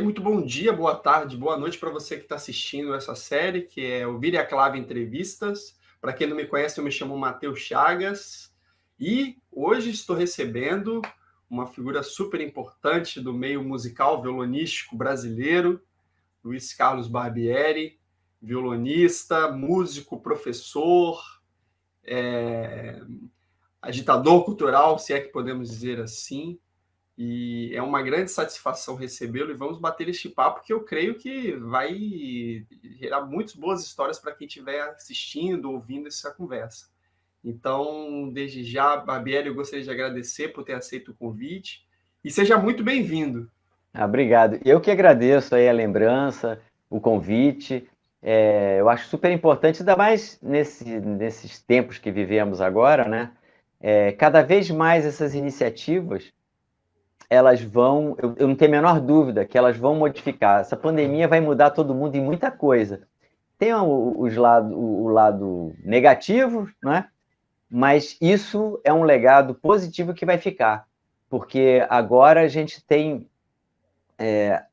aí, muito bom dia, boa tarde, boa noite para você que está assistindo essa série, que é o Vire a Clave Entrevistas. Para quem não me conhece, eu me chamo Matheus Chagas e hoje estou recebendo uma figura super importante do meio musical violonístico brasileiro, Luiz Carlos Barbieri, violonista, músico, professor, agitador cultural, se é que podemos dizer assim. E é uma grande satisfação recebê-lo e vamos bater este papo que eu creio que vai gerar muitas boas histórias para quem estiver assistindo, ouvindo essa conversa. Então, desde já, Barbieri, eu gostaria de agradecer por ter aceito o convite e seja muito bem-vindo. Obrigado. Eu que agradeço aí a lembrança, o convite. Eu acho super importante, ainda mais nesses tempos que vivemos agora, né? Cada vez mais essas iniciativas, elas vão, eu não tenho a menor dúvida que elas vão modificar. Essa pandemia vai mudar todo mundo em muita coisa. Tem o lado negativo, né? Mas isso é um legado positivo que vai ficar, porque agora a gente tem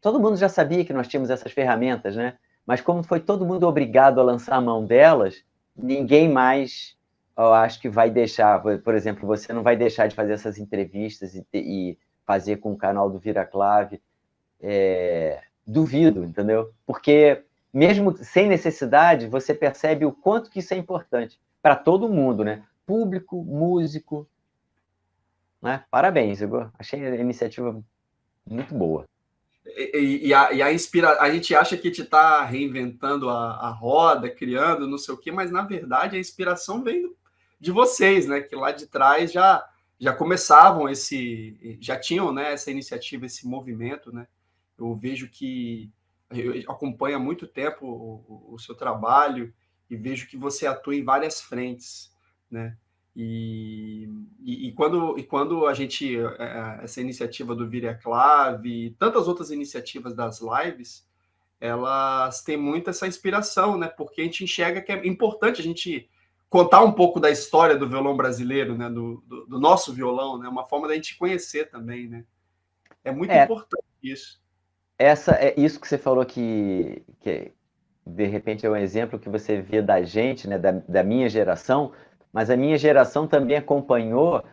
todo mundo já sabia que nós tínhamos essas ferramentas, né? Mas como foi todo mundo obrigado a lançar a mão delas, ninguém mais, eu acho que vai deixar, por exemplo, você não vai deixar de fazer essas entrevistas e fazer com o canal do Viraclave. Duvido, entendeu? Porque mesmo sem necessidade, você percebe o quanto que isso é importante para todo mundo, né? Público, músico, né? Parabéns, eu achei a iniciativa muito boa. A gente acha que a gente está reinventando a roda, criando não sei o quê, mas na verdade a inspiração vem de vocês, né? Que lá de trás já começavam já tinham, né, essa iniciativa, esse movimento, né? Eu vejo que eu acompanho há muito tempo o seu trabalho e vejo que você atua em várias frentes, né? Quando a gente, essa iniciativa do Vire a Clave e tantas outras iniciativas das lives, elas têm muito essa inspiração, né? Porque a gente enxerga que é importante a gente contar um pouco da história do violão brasileiro, né? Do nosso violão, né? Uma forma da gente conhecer também, né? É muito importante isso. Isso que você falou que de repente é um exemplo que você vê da gente, né, da minha geração, mas a minha geração também acompanhou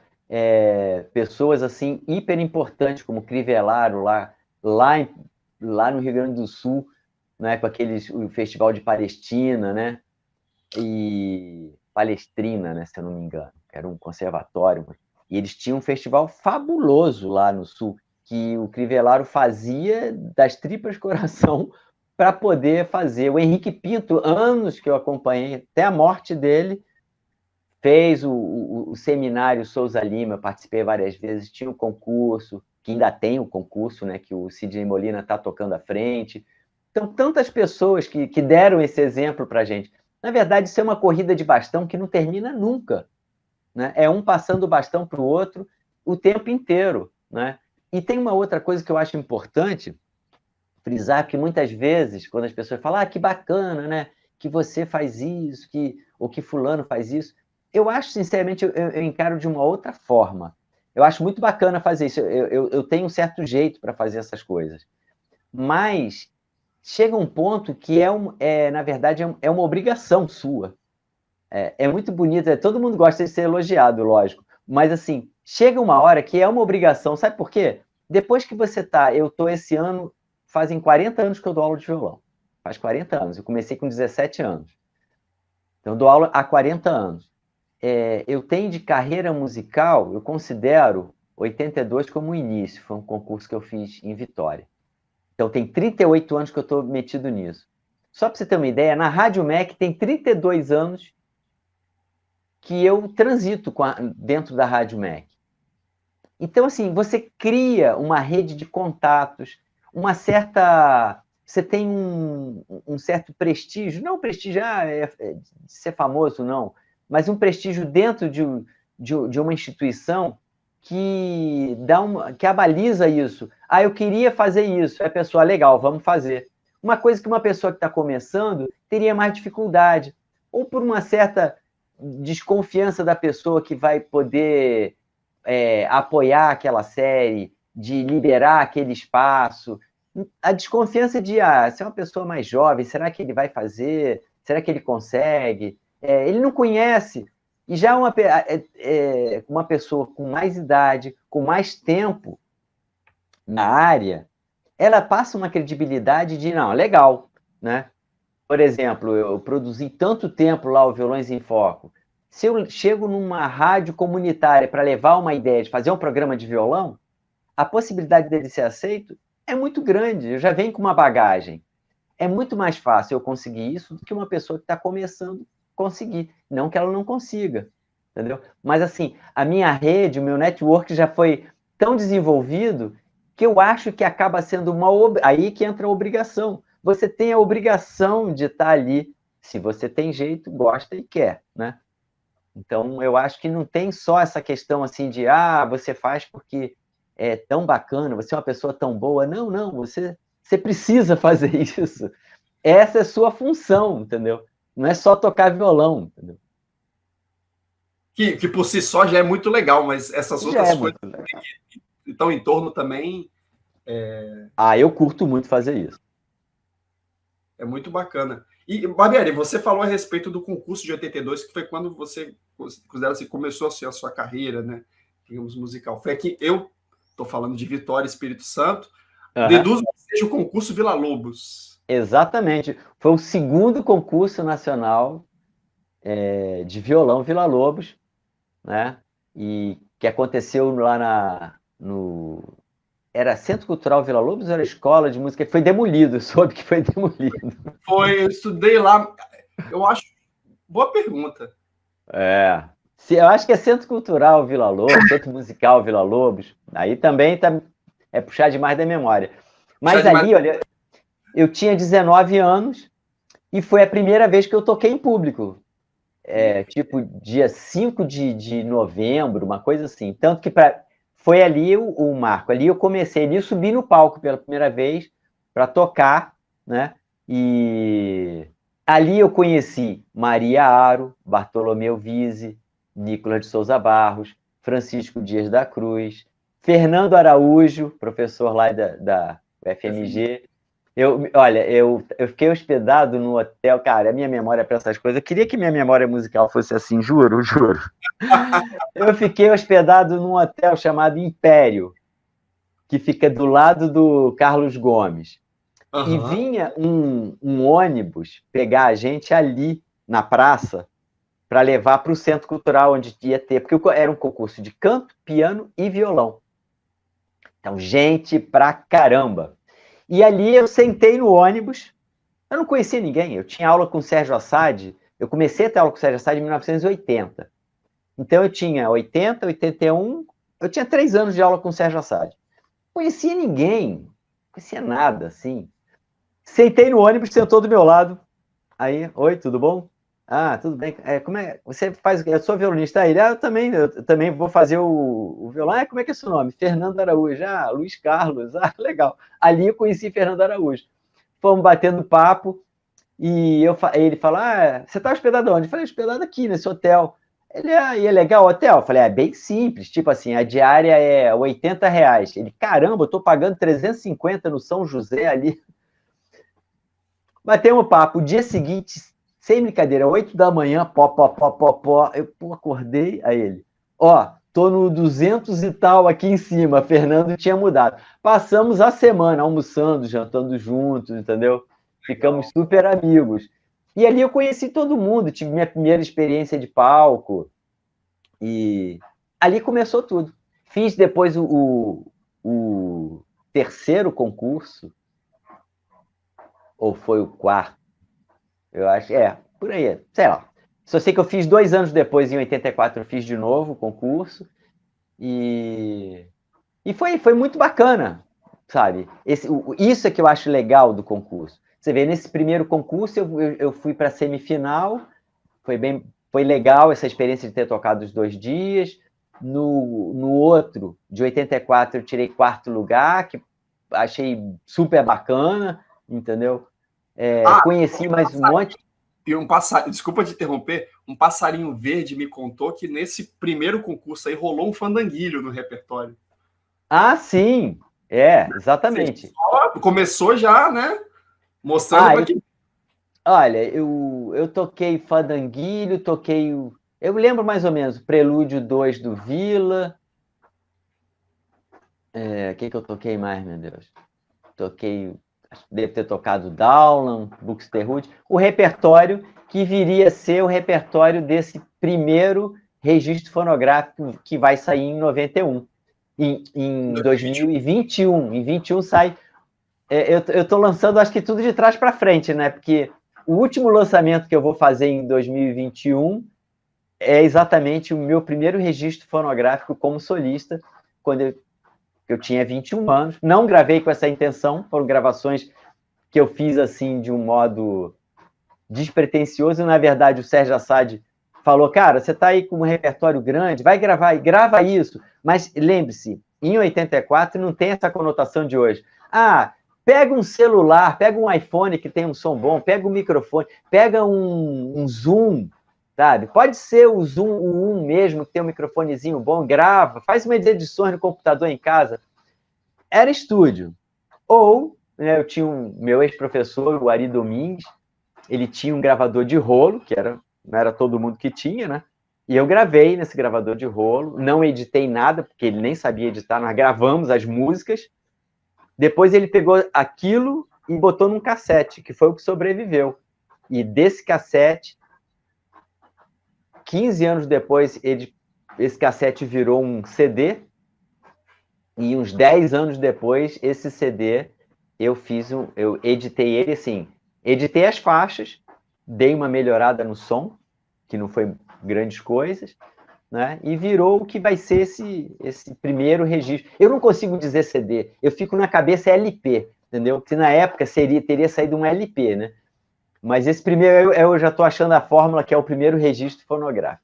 pessoas assim hiper importantes como Crivellaro lá, lá no Rio Grande do Sul, né, com o Festival de Palestina, né, e Palestrina, né, se eu não me engano, que era um conservatório, e eles tinham um festival fabuloso lá no Sul, que o Crivellaro fazia das tripas coração para poder fazer. O Henrique Pinto, anos que eu acompanhei, até a morte dele, fez o seminário Souza Lima, participei várias vezes, tinha um concurso, que ainda tem o concurso, né, que o Sidney Molina está tocando à frente. Então, tantas pessoas que deram esse exemplo para a gente. Na verdade, isso é uma corrida de bastão que não termina nunca, né? É um passando o bastão para o outro o tempo inteiro, né? E tem uma outra coisa que eu acho importante frisar, que muitas vezes, quando as pessoas falam, que bacana, né? Que você faz isso, ou que fulano faz isso, eu acho, sinceramente, eu encaro de uma outra forma. Eu acho muito bacana fazer isso. Eu tenho um certo jeito para fazer essas coisas. Mas chega um ponto que na verdade, é uma obrigação sua. É muito bonito, todo mundo gosta de ser elogiado, lógico. Mas, assim, chega uma hora que é uma obrigação. Sabe por quê? Depois que você eu tô esse ano, fazem 40 anos que eu dou aula de violão. Faz 40 anos. Eu comecei com 17 anos. Então, eu dou aula há 40 anos. Eu tenho de carreira musical, eu considero 82 como o início. Foi um concurso que eu fiz em Vitória. Então, tem 38 anos que eu estou metido nisso. Só para você ter uma ideia, na Rádio MEC tem 32 anos que eu transito dentro da Rádio MEC. Então, assim, você cria uma rede de contatos, você tem um certo prestígio, não prestígio de ser famoso, não, mas um prestígio dentro de uma instituição que abaliza isso. Eu queria fazer isso. Aí a pessoa, legal, vamos fazer. Uma coisa que uma pessoa que está começando teria mais dificuldade, ou por uma certa desconfiança da pessoa que vai poder apoiar aquela série, de liberar aquele espaço. a desconfiança de, se é uma pessoa mais jovem, será que ele vai fazer? Será que ele consegue? Ele não conhece. E já uma pessoa com mais idade, com mais tempo na área, ela passa uma credibilidade de, não, legal, né? Por exemplo, eu produzi tanto tempo lá o Violões em Foco. Se eu chego numa rádio comunitária para levar uma ideia de fazer um programa de violão, a possibilidade dele ser aceito é muito grande. Eu já venho com uma bagagem. É muito mais fácil eu conseguir isso do que uma pessoa que está começando conseguir. Não que ela não consiga, entendeu? Mas, assim, a minha rede, o meu network já foi tão desenvolvido que eu acho que acaba sendo aí que entra a obrigação. Você tem a obrigação de estar ali, se você tem jeito, gosta e quer, né? Então, eu acho que não tem só essa questão assim de, você faz porque é tão bacana, você é uma pessoa tão boa. Não, não, você precisa fazer isso. Essa é a sua função, entendeu? Não é só tocar violão, entendeu? Que por si só já é muito legal, mas essas Já é outras muito coisas legal. que estão em torno também Eu curto muito fazer isso. é muito bacana. E, Barbieri, você falou a respeito do concurso de 82, que foi quando você considera assim, começou a sua carreira, né? Digamos, musical. Foi aqui, eu estou falando de Vitória, Espírito Santo, deduzo que seja o concurso Vila Lobos. Exatamente. Foi o segundo concurso nacional de violão Vila Lobos, né? E que aconteceu lá no. Era Centro Cultural Vila Lobos ou era Escola de Música? Foi demolido, soube que foi demolido. Eu estudei lá, eu acho. Boa pergunta. Eu acho que é Centro Cultural Vila Lobos, Centro Musical Vila Lobos. Aí também é puxar demais da memória. Mas ali, olha, eu tinha 19 anos e foi a primeira vez que eu toquei em público. Tipo, dia 5 de novembro, uma coisa assim. Tanto que foi ali o marco. Ali eu comecei, ali eu subi no palco pela primeira vez para tocar, né? E ali eu conheci Maria Aro, Bartolomeu Vise, Nicolas de Souza Barros, Francisco Dias da Cruz, Fernando Araújo, professor lá da UFMG. Olha, eu fiquei hospedado no hotel, cara, a minha memória para essas coisas, eu queria que minha memória musical fosse assim, juro, juro. Eu fiquei hospedado num hotel chamado Império, que fica do lado do Carlos Gomes. E vinha um ônibus pegar a gente ali na praça para levar para o Centro Cultural, onde ia ter, porque era um concurso de canto, piano e violão. Então, gente pra caramba. E ali eu sentei no ônibus, eu não conhecia ninguém, eu tinha aula com o Sérgio Assad, eu comecei a ter aula com o Sérgio Assad em 1980. Então eu tinha 80, 81, eu tinha 3 anos de aula com o Sérgio Assad. Não conhecia ninguém, não conhecia nada, assim. Sentei no ônibus, sentou do meu lado, aí, oi, tudo bom? Tudo bem. Como é? Você faz? Eu sou violonista. Ele, eu também vou fazer o violão. Como é que é seu nome? Fernando Araújo. Luiz Carlos. Legal. Ali eu conheci Fernando Araújo. Fomos batendo papo e ele fala: você está hospedado onde? Eu falei: hospedado aqui nesse hotel. Ele, e é legal o hotel? Eu falei: é bem simples. Tipo assim, a diária é R$ 80. Ele, caramba, eu tô pagando 350 no São José ali. Batemos papo. O dia seguinte, sem brincadeira, 8 da manhã, pó. Eu acordei, aí ele, tô no 200 e tal aqui em cima, Fernando tinha mudado. Passamos a semana almoçando, jantando juntos, entendeu? Ficamos super amigos. E ali eu conheci todo mundo, tive minha primeira experiência de palco, e ali começou tudo. Fiz depois o terceiro concurso, ou foi o quarto? Eu acho, por aí, sei lá. Só sei que eu fiz 2 anos depois, em 84, eu fiz de novo o concurso. E foi muito bacana, sabe? Isso é que eu acho legal do concurso. Você vê, nesse primeiro concurso eu fui para a semifinal, foi legal essa experiência de ter tocado os 2 dias. No outro, de 84, eu tirei 4º lugar, que achei super bacana, entendeu? Conheci mais um monte. E desculpa te interromper, um passarinho verde me contou que nesse primeiro concurso aí rolou um fandanguilho no repertório. Sim, exatamente. Só começou já, né? Mostrando para que... Olha, eu toquei Fandanguilho, toquei... Eu lembro mais ou menos, Prelúdio 2 do Vila. O que eu toquei mais, meu Deus? Toquei... Devo ter tocado Dowland, Buxtehude. O repertório que viria a ser o repertório desse primeiro registro fonográfico que vai sair em 91. Em 2021. Em 21 sai... eu estou lançando, acho que tudo de trás para frente, né? Porque o último lançamento que eu vou fazer em 2021 é exatamente o meu primeiro registro fonográfico como solista, quando eu tinha 21 anos. Não gravei com essa intenção, foram gravações que eu fiz assim de um modo despretensioso. Na verdade, o Sérgio Assad falou, cara, você está aí com um repertório grande, vai gravar e grava isso. Mas lembre-se, em 84 não tem essa conotação de hoje. Pega um celular, pega um iPhone que tem um som bom, pega um microfone, pega um Zoom, sabe? Pode ser o Zoom, o 1 mesmo, que tem um microfonezinho bom, grava, faz umas edições no computador em casa. Era estúdio. Ou, né, eu tinha meu ex-professor, o Ari Domingues, ele tinha um gravador de rolo, que não era todo mundo que tinha, né? E eu gravei nesse gravador de rolo, não editei nada, porque ele nem sabia editar, nós gravamos as músicas. Depois ele pegou aquilo e botou num cassete, que foi o que sobreviveu. E desse cassete, 15 anos depois, esse cassete virou um CD, e uns 10 anos depois, esse CD, eu editei ele assim, editei as faixas, dei uma melhorada no som, que não foi grandes coisas, né? E virou o que vai ser esse primeiro registro. Eu não consigo dizer CD, eu fico na cabeça LP, entendeu? Porque na época teria saído um LP, né? Mas esse primeiro, eu já estou achando a fórmula que é o primeiro registro fonográfico.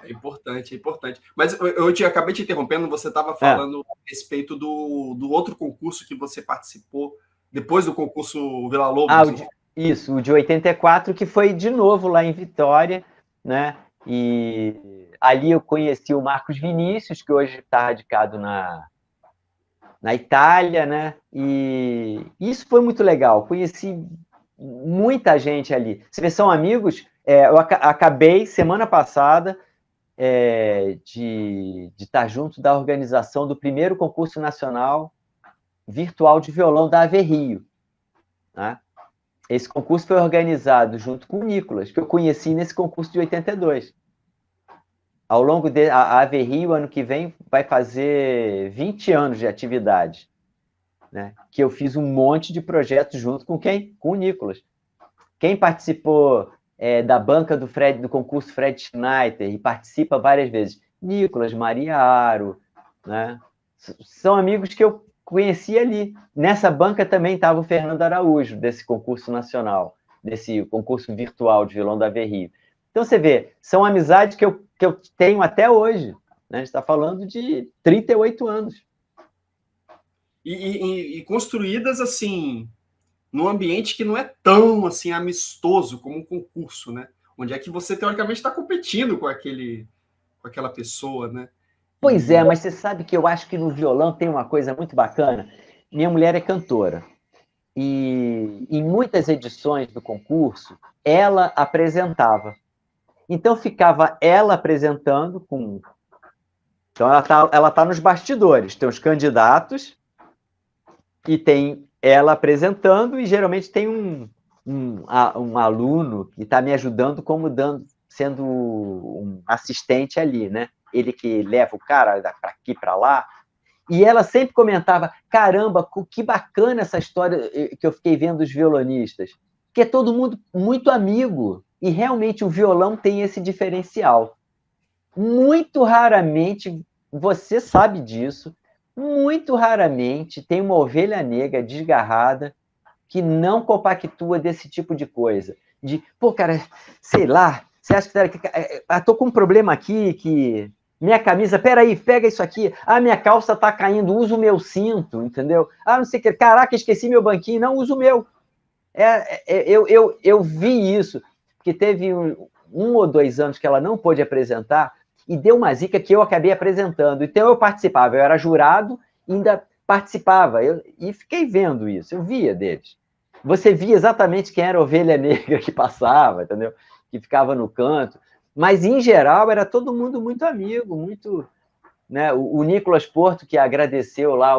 É importante, é importante. Mas acabei te interrompendo, você estava falando a respeito do outro concurso que você participou, depois do concurso Vila Lobos. Isso, o de 84, que foi de novo lá em Vitória, né? E ali eu conheci o Marcos Vinícius, que hoje está radicado na Itália, né? E isso foi muito legal. Conheci muita gente ali. Você vê, são amigos. Eu acabei, semana passada, de estar junto da organização do primeiro concurso nacional virtual de violão da AV Rio, né? Esse concurso foi organizado junto com o Nicolas, que eu conheci nesse concurso de 82. Ao longo a AV Rio, ano que vem, vai fazer 20 anos de atividade, né? Que eu fiz um monte de projetos junto com quem? Com o Nicolas. Quem participou da banca do concurso Fred Schneider e participa várias vezes? Nicolas, Maria Aro, né? São amigos que eu conheci ali. Nessa banca também estava o Fernando Araújo, desse concurso nacional, desse concurso virtual de violão da AV Rio. Então, você vê, são amizades que eu tenho até hoje, né? A gente está falando de 38 anos. E construídas, assim, num ambiente que não é tão, assim, amistoso como um concurso, né? Onde é que você, teoricamente, está competindo com aquela pessoa, né? Pois é, mas você sabe que eu acho que no violão tem uma coisa muito bacana. Minha mulher é cantora. E em muitas edições do concurso, ela apresentava. Então, ficava ela apresentando com... Então, ela tá nos bastidores. Tem os candidatos e tem ela apresentando, e geralmente tem um aluno que está me ajudando sendo um assistente ali, né? Ele que leva o cara para aqui, para lá. E ela sempre comentava, caramba, que bacana essa história que eu fiquei vendo dos violonistas. Que é todo mundo muito amigo. E realmente o violão tem esse diferencial. Muito raramente, você sabe disso, muito raramente tem uma ovelha negra desgarrada que não compactua desse tipo de coisa. De, pô, cara, sei lá, você acha que... tô com um problema aqui, que... Minha camisa, peraí, pega isso aqui. Minha calça tá caindo, usa o meu cinto, entendeu? Não sei o que. Caraca, esqueci meu banquinho, não, usa o meu. Eu vi isso, porque teve um ou 2 anos que ela não pôde apresentar e deu uma zica que eu acabei apresentando. Então eu participava, eu era jurado, ainda participava, e fiquei vendo isso, eu via deles. Você via exatamente quem era a ovelha negra que passava, entendeu? Que ficava no canto. Mas, em geral, era todo mundo muito amigo, muito... Né? O Nicolas Porto, que agradeceu lá,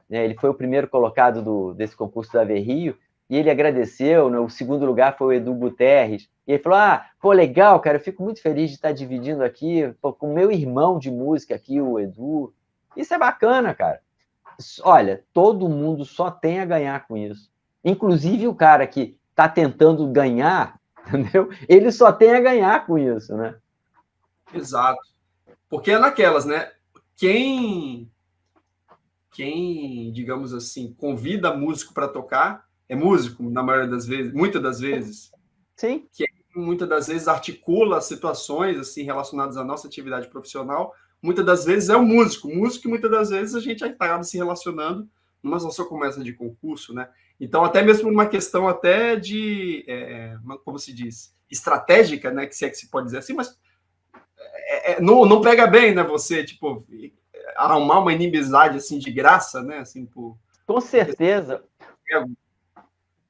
né, ele foi o primeiro colocado desse concurso da Rio, e ele agradeceu, né? O segundo lugar foi o Edu Guterres, e ele falou, pô, legal, cara, eu fico muito feliz de estar dividindo aqui, pô, com o meu irmão de música aqui, o Edu. Isso é bacana, cara. Olha, todo mundo só tem a ganhar com isso. Inclusive o cara que está tentando ganhar, entendeu? Ele só tem a ganhar com isso, né? Exato. Porque é naquelas, né? Quem, digamos assim, convida músico para tocar é músico, na maioria das vezes, muitas das vezes. Sim. Que muitas das vezes articula situações assim relacionadas à nossa atividade profissional. Muitas das vezes é o músico. Músico, muitas das vezes a gente acaba se relacionando numa só começa de concurso, né? Então, até mesmo numa questão até de, como se diz, estratégica, né? Que se é que se pode dizer assim, mas não pega bem, né? Você, tipo, arrumar uma inimizade assim de graça, né? Assim, com certeza.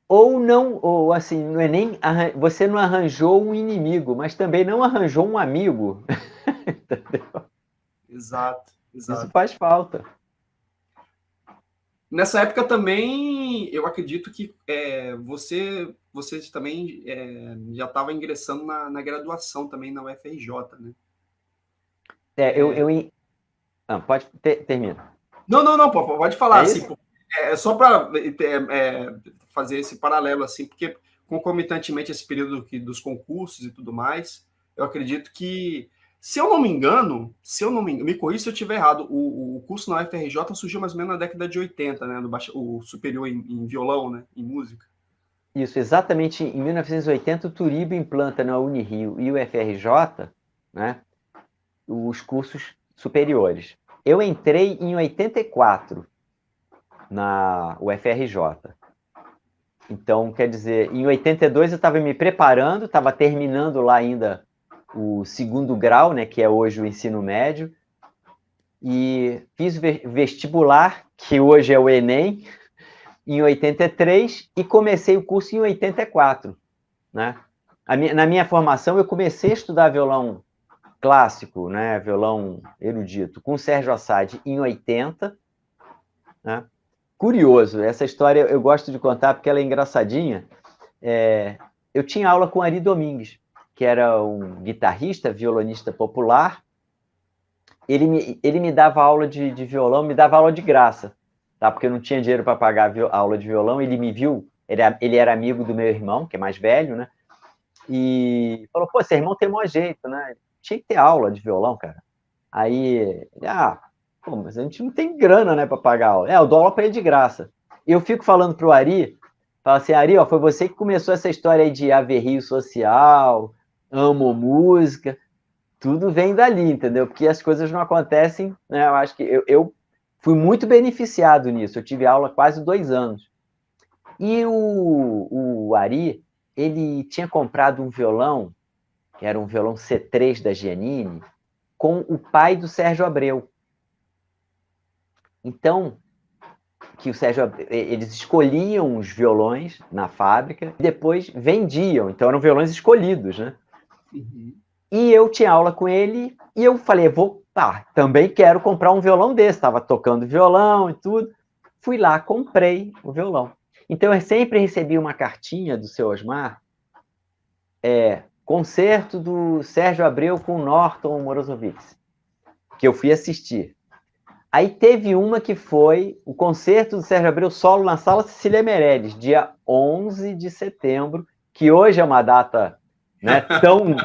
Ou não, ou assim, não é nem você não arranjou um inimigo, mas também não arranjou um amigo. Entendeu? Exato. Isso faz falta. Nessa época também, eu acredito que você também já estava ingressando na graduação também na UFRJ, né? Pode termina. Não, pode falar, assim, só para fazer esse paralelo, assim, porque concomitantemente esse período dos concursos e tudo mais, eu acredito que, se eu não me engano, me corrija se eu estiver errado, o curso na UFRJ surgiu mais ou menos na década de 80, né, o superior em violão, né, em música. Isso, exatamente em 1980, o Turibo implanta na Unirio e o UFRJ, né, os cursos superiores. Eu entrei em 84 na UFRJ. Então, quer dizer, em 82 eu estava me preparando, estava terminando lá ainda o segundo grau, né, que é hoje o ensino médio, e fiz vestibular, que hoje é o Enem, em 83 e comecei o curso em 84, né? Na minha formação eu comecei a estudar violão clássico, né, violão erudito, com o Sérgio Assad em 80, né? Curioso, essa história eu gosto de contar porque ela é engraçadinha. Eu tinha aula com Ari Domingues, que era um guitarrista, violonista popular. Ele me dava aula de violão, me dava aula de graça, tá? Porque eu não tinha dinheiro para pagar a aula de violão. Ele me viu, ele era amigo do meu irmão, que é mais velho, né? E falou, pô, seu irmão tem maior jeito, né? Tinha que ter aula de violão, cara. Aí, pô, mas a gente não tem grana, né, para pagar aula. Eu dou aula para ele de graça. Eu fico falando pro Ari, falo assim, Ari, ó, foi você que começou essa história aí de averrio social, amo música, tudo vem dali, entendeu? Porque as coisas não acontecem, né? Eu acho que eu fui muito beneficiado nisso. Eu tive aula quase 2 anos. E o Ari, ele tinha comprado um violão, que era um violão C3 da Giannini, com o pai do Sérgio Abreu. Então, que o Sérgio, eles escolhiam os violões na fábrica e depois vendiam. Então, eram violões escolhidos, né? Uhum. E eu tinha aula com ele e eu falei, também quero comprar um violão desse. Estava tocando violão e tudo. Fui lá, comprei o violão. Então, eu sempre recebi uma cartinha do seu Osmar, concerto do Sérgio Abreu com Norton Morozowitz, que eu fui assistir. Aí teve uma que foi o concerto do Sérgio Abreu solo na Sala Cecília Meirelles, dia 11 de setembro, que hoje é uma data, né, tão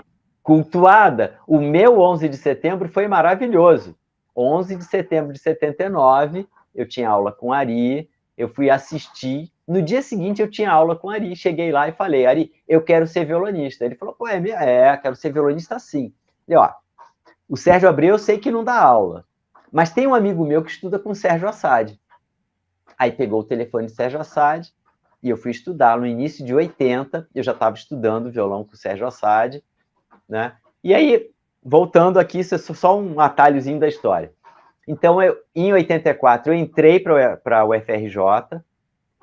cultuada. O meu 11 de setembro foi maravilhoso. 11 de setembro de 79, eu tinha aula com Ari, eu fui assistir. No dia seguinte, eu tinha aula com Ari. Cheguei lá e falei, Ari, eu quero ser violonista. Ele falou, pô, quero ser violonista sim. E, ó, o Sérgio Abreu eu sei que não dá aula, mas tem um amigo meu que estuda com o Sérgio Assad. Aí pegou o telefone de Sérgio Assad e eu fui estudar. No início de 80, eu já estava estudando violão com o Sérgio Assad, né? E aí, voltando aqui, isso é só um atalhozinho da história. Então, em 84, eu entrei para a UFRJ,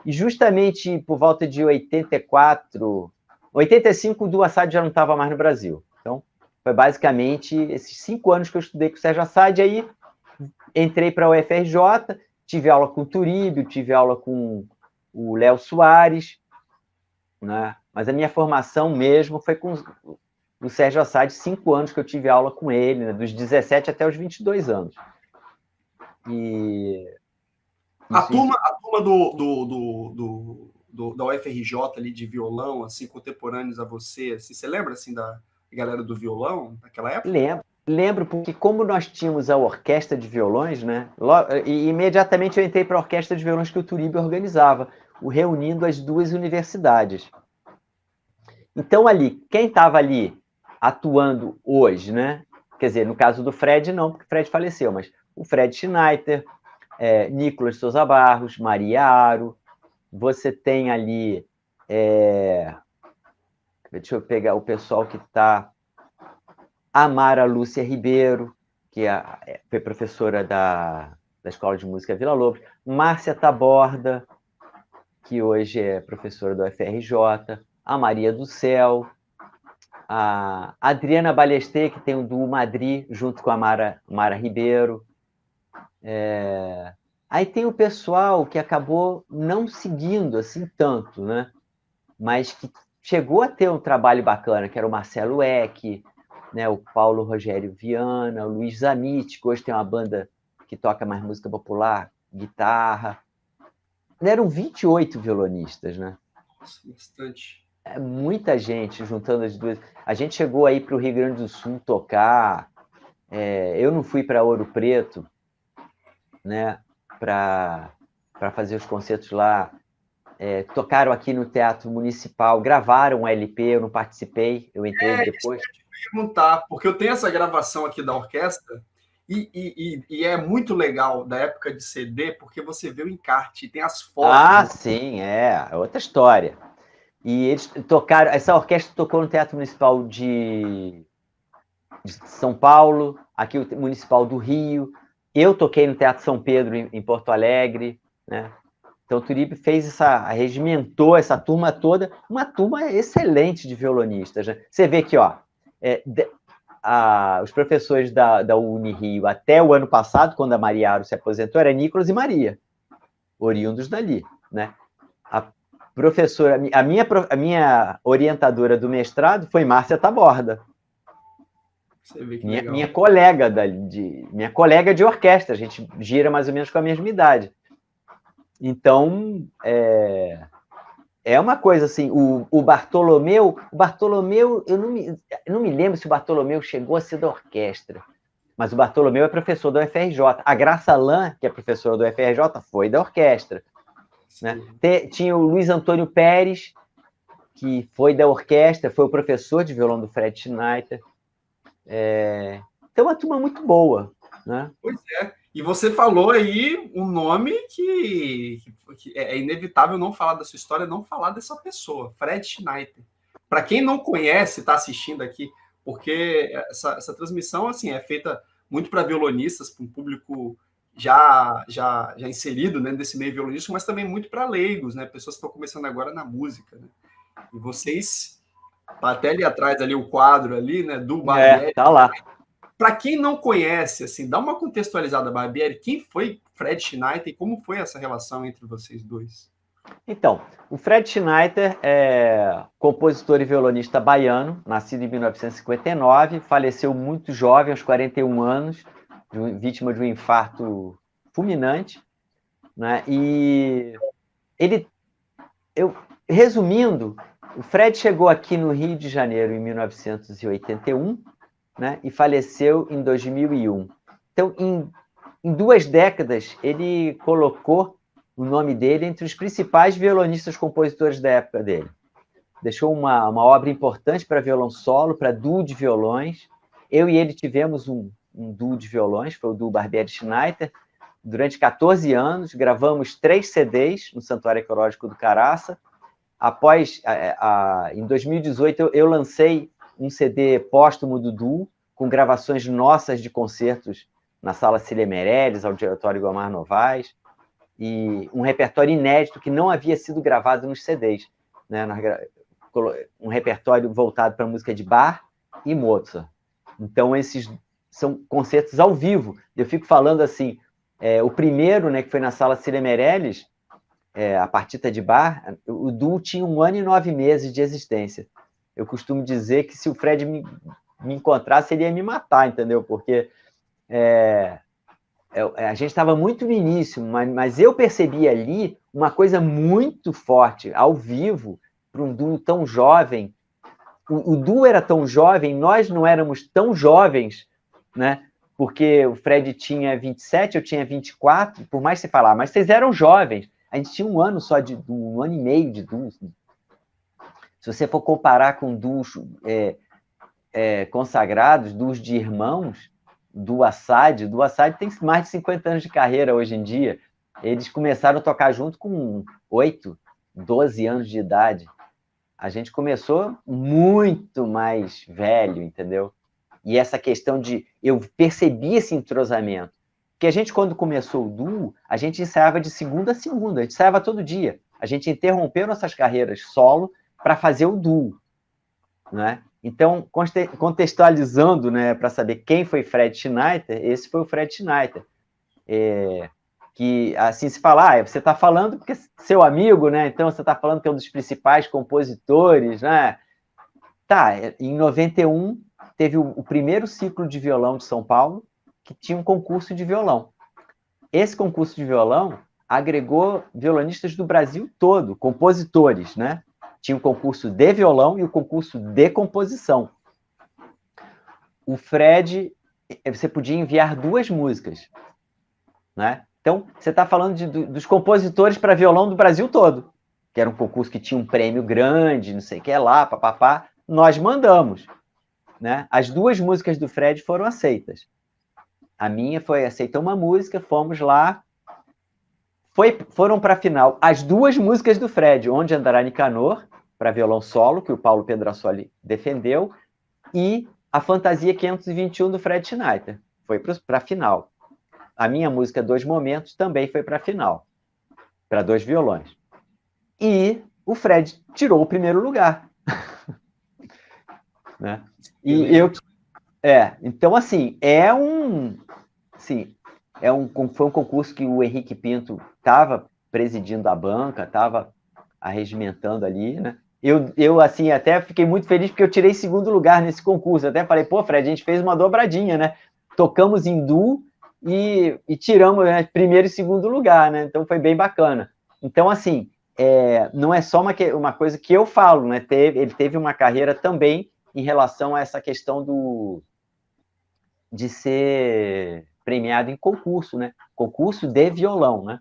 e justamente por volta de 84, 85, o Du Assad já não estava mais no Brasil. Então, foi basicamente esses 5 anos que eu estudei com o Sérgio Assad, aí entrei para a UFRJ, tive aula com o Turíbio, tive aula com o Léo Soares, né? Mas a minha formação mesmo foi com o Sérgio Assad, 5 anos que eu tive aula com ele, né? Dos 17 até os 22 anos. E A turma da UFRJ ali de violão, assim, contemporâneos a você, assim, você lembra assim da galera do violão naquela época? Lembro, porque como nós tínhamos a orquestra de violões, né? E imediatamente eu entrei para a orquestra de violões que o Turíbio organizava, reunindo as duas universidades. Então, ali, quem estava ali atuando hoje, né? Quer dizer, no caso do Fred, não, porque o Fred faleceu, mas o Fred Schneider, Nicolas Souza Barros, Maria Aro, você tem ali. Deixa eu pegar o pessoal que está. Amara Lúcia Ribeiro, que foi professora da Escola de Música Vila Lobos, Márcia Taborda, que hoje é professora do UFRJ, a Maria do Céu, a Adriana Ballester, que tem o duo Madrid, junto com a Mara Ribeiro. Aí tem o pessoal que acabou não seguindo assim tanto, né? Mas que chegou a ter um trabalho bacana, que era o Marcelo Eck, né, o Paulo Rogério Viana, o Luiz Zamit, que hoje tem uma banda que toca mais música popular, guitarra. Eram 28 violonistas, né? Nossa, bastante. Muita gente juntando as duas. A gente chegou aí para o Rio Grande do Sul tocar. Eu não fui para Ouro Preto, né, para fazer os concertos lá. Tocaram aqui no Teatro Municipal, gravaram um LP, eu não participei, eu entrei depois. Isso que eu ia te perguntar, porque eu tenho essa gravação aqui da orquestra e é muito legal da época de CD, porque você vê o encarte, tem as fotos. Ah, sim, é outra história. E eles tocaram, essa orquestra tocou no Teatro Municipal de São Paulo, aqui o Municipal do Rio. Eu toquei no Teatro São Pedro, em Porto Alegre, né? Então o Turíbio regimentou essa turma toda, uma turma excelente de violonistas, né? Você vê que, ó, os professores da Unirio até o ano passado, quando a Maria Aro se aposentou, era Nicolas e Maria, oriundos dali, né? A professora, a minha orientadora do mestrado foi Márcia Taborda. Você vê que minha colega minha colega de orquestra, a gente gira mais ou menos com a mesma idade. Então, é uma coisa assim, o Bartolomeu, eu não me lembro se o Bartolomeu chegou a ser da orquestra, mas o Bartolomeu é professor da UFRJ. A Graça Lan, que é professora da UFRJ, foi da orquestra. Né? Tinha o Luiz Antônio Pérez, que foi da orquestra, foi o professor de violão do Fred Schneider. Então, é uma turma muito boa. Né? Pois é. E você falou aí um nome que é inevitável não falar da sua história, não falar dessa pessoa, Fred Schneider. Para quem não conhece, está assistindo aqui, porque essa transmissão assim é feita muito para violonistas, para um público já inserido, né, desse meio violonístico, mas também muito para leigos, né, pessoas que estão começando agora na música. Né? E vocês, tá até ali atrás ali o quadro ali, né, do Barbieri. Tá lá. Para quem não conhece, assim, dá uma contextualizada, Barbieri, quem foi Fred Schneider e como foi essa relação entre vocês dois? Então, o Fred Schneider é compositor e violonista baiano, nascido em 1959, faleceu muito jovem, aos 41 anos, vítima de um infarto fulminante. Né? E resumindo, o Fred chegou aqui no Rio de Janeiro em 1981, né? E faleceu em 2001. Então, em 2 décadas, ele colocou o nome dele entre os principais violonistas compositores da época dele. Deixou uma obra importante para violão solo, para duo de violões. Eu e ele tivemos um duo de violões, foi o duo Barbieri Schneider. Durante 14 anos, gravamos 3 CDs no Santuário Ecológico do Caraça. Após, em 2018, eu lancei um CD póstumo do duo, com gravações nossas de concertos na Sala Cília Meirelles, Auditório Guiomar Novaes, e um repertório inédito que não havia sido gravado nos CDs, né? Um repertório voltado para música de Bach e Mozart. Então, esses são concertos ao vivo. Eu fico falando assim, o primeiro, né, que foi na Sala Cília Meirelles, a partita de Bach, o duo tinha 1 ano e 9 meses de existência. Eu costumo dizer que se o Fred me encontrasse, ele ia me matar, entendeu? Porque a gente estava muito no início, mas eu percebi ali uma coisa muito forte, ao vivo, para um duo tão jovem. O duo era tão jovem, nós não éramos tão jovens, né? Porque o Fred tinha 27, eu tinha 24, por mais você falar, mas vocês eram jovens. A gente tinha 1 ano só um ano e meio de duo. Se você for comparar com duos consagrados, duos de irmãos, do Assad tem mais de 50 anos de carreira hoje em dia. Eles começaram a tocar junto com 8, 12 anos de idade. A gente começou muito mais velho, entendeu? E essa questão de... Eu percebi esse entrosamento. Porque a gente, quando começou o duo, a gente ensaiava de segunda a segunda. A gente ensaiava todo dia. A gente interrompeu nossas carreiras solo para fazer o duo, né? Então, contextualizando, né, para saber quem foi Fred Schneider, esse foi o Fred Schneider. Que, assim, se falar, você está falando porque seu amigo, né? Então, você está falando que é um dos principais compositores, né? Tá, em 91, teve o primeiro ciclo de violão de São Paulo, que tinha um concurso de violão. Esse concurso de violão agregou violonistas do Brasil todo, compositores, né? Tinha o concurso de violão e o concurso de composição. O Fred, você podia enviar 2 músicas, né? Então, você está falando dos compositores para violão do Brasil todo, que era um concurso que tinha um prêmio grande, não sei o que lá, papapá. Nós mandamos, né? As 2 músicas do Fred foram aceitas. A minha foi aceita uma música, fomos lá, foram para a final as 2 músicas do Fred, Onde Andará Nicanor, para violão solo, que o Paulo Pedrassoli defendeu, e a Fantasia 521 do Fred Schneider. Foi para a final. A minha música Dois Momentos também foi para a final, para 2 violões. E o Fred tirou o primeiro lugar. Né? E eu... então, assim, foi um concurso que o Henrique Pinto estava presidindo a banca, estava arregimentando ali, né? Eu, assim, até fiquei muito feliz porque eu tirei 2º lugar nesse concurso. Até falei, pô, Fred, a gente fez uma dobradinha, né? Tocamos em duo e tiramos, né, 1º e 2º lugar, né? Então foi bem bacana. Então, assim, não é só uma coisa que eu falo, né? Ele teve uma carreira também em relação a essa questão de ser premiado em concurso, né? Concurso de violão, né?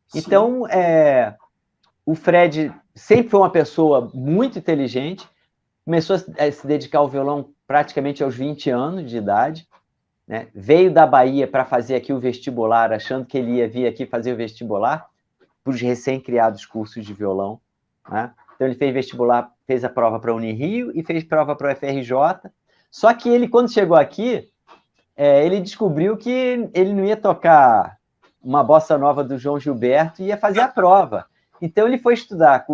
Sim. Então, o Fred sempre foi uma pessoa muito inteligente, começou a se dedicar ao violão praticamente aos 20 anos de idade, né? Veio da Bahia para fazer aqui o vestibular, achando que ele ia vir aqui fazer o vestibular para os recém-criados cursos de violão, né? Então, ele fez vestibular, fez a prova para a Unirio e fez prova para o FRJ. Só que ele, quando chegou aqui, ele descobriu que ele não ia tocar uma bossa nova do João Gilberto e ia fazer a prova. Então, ele foi estudar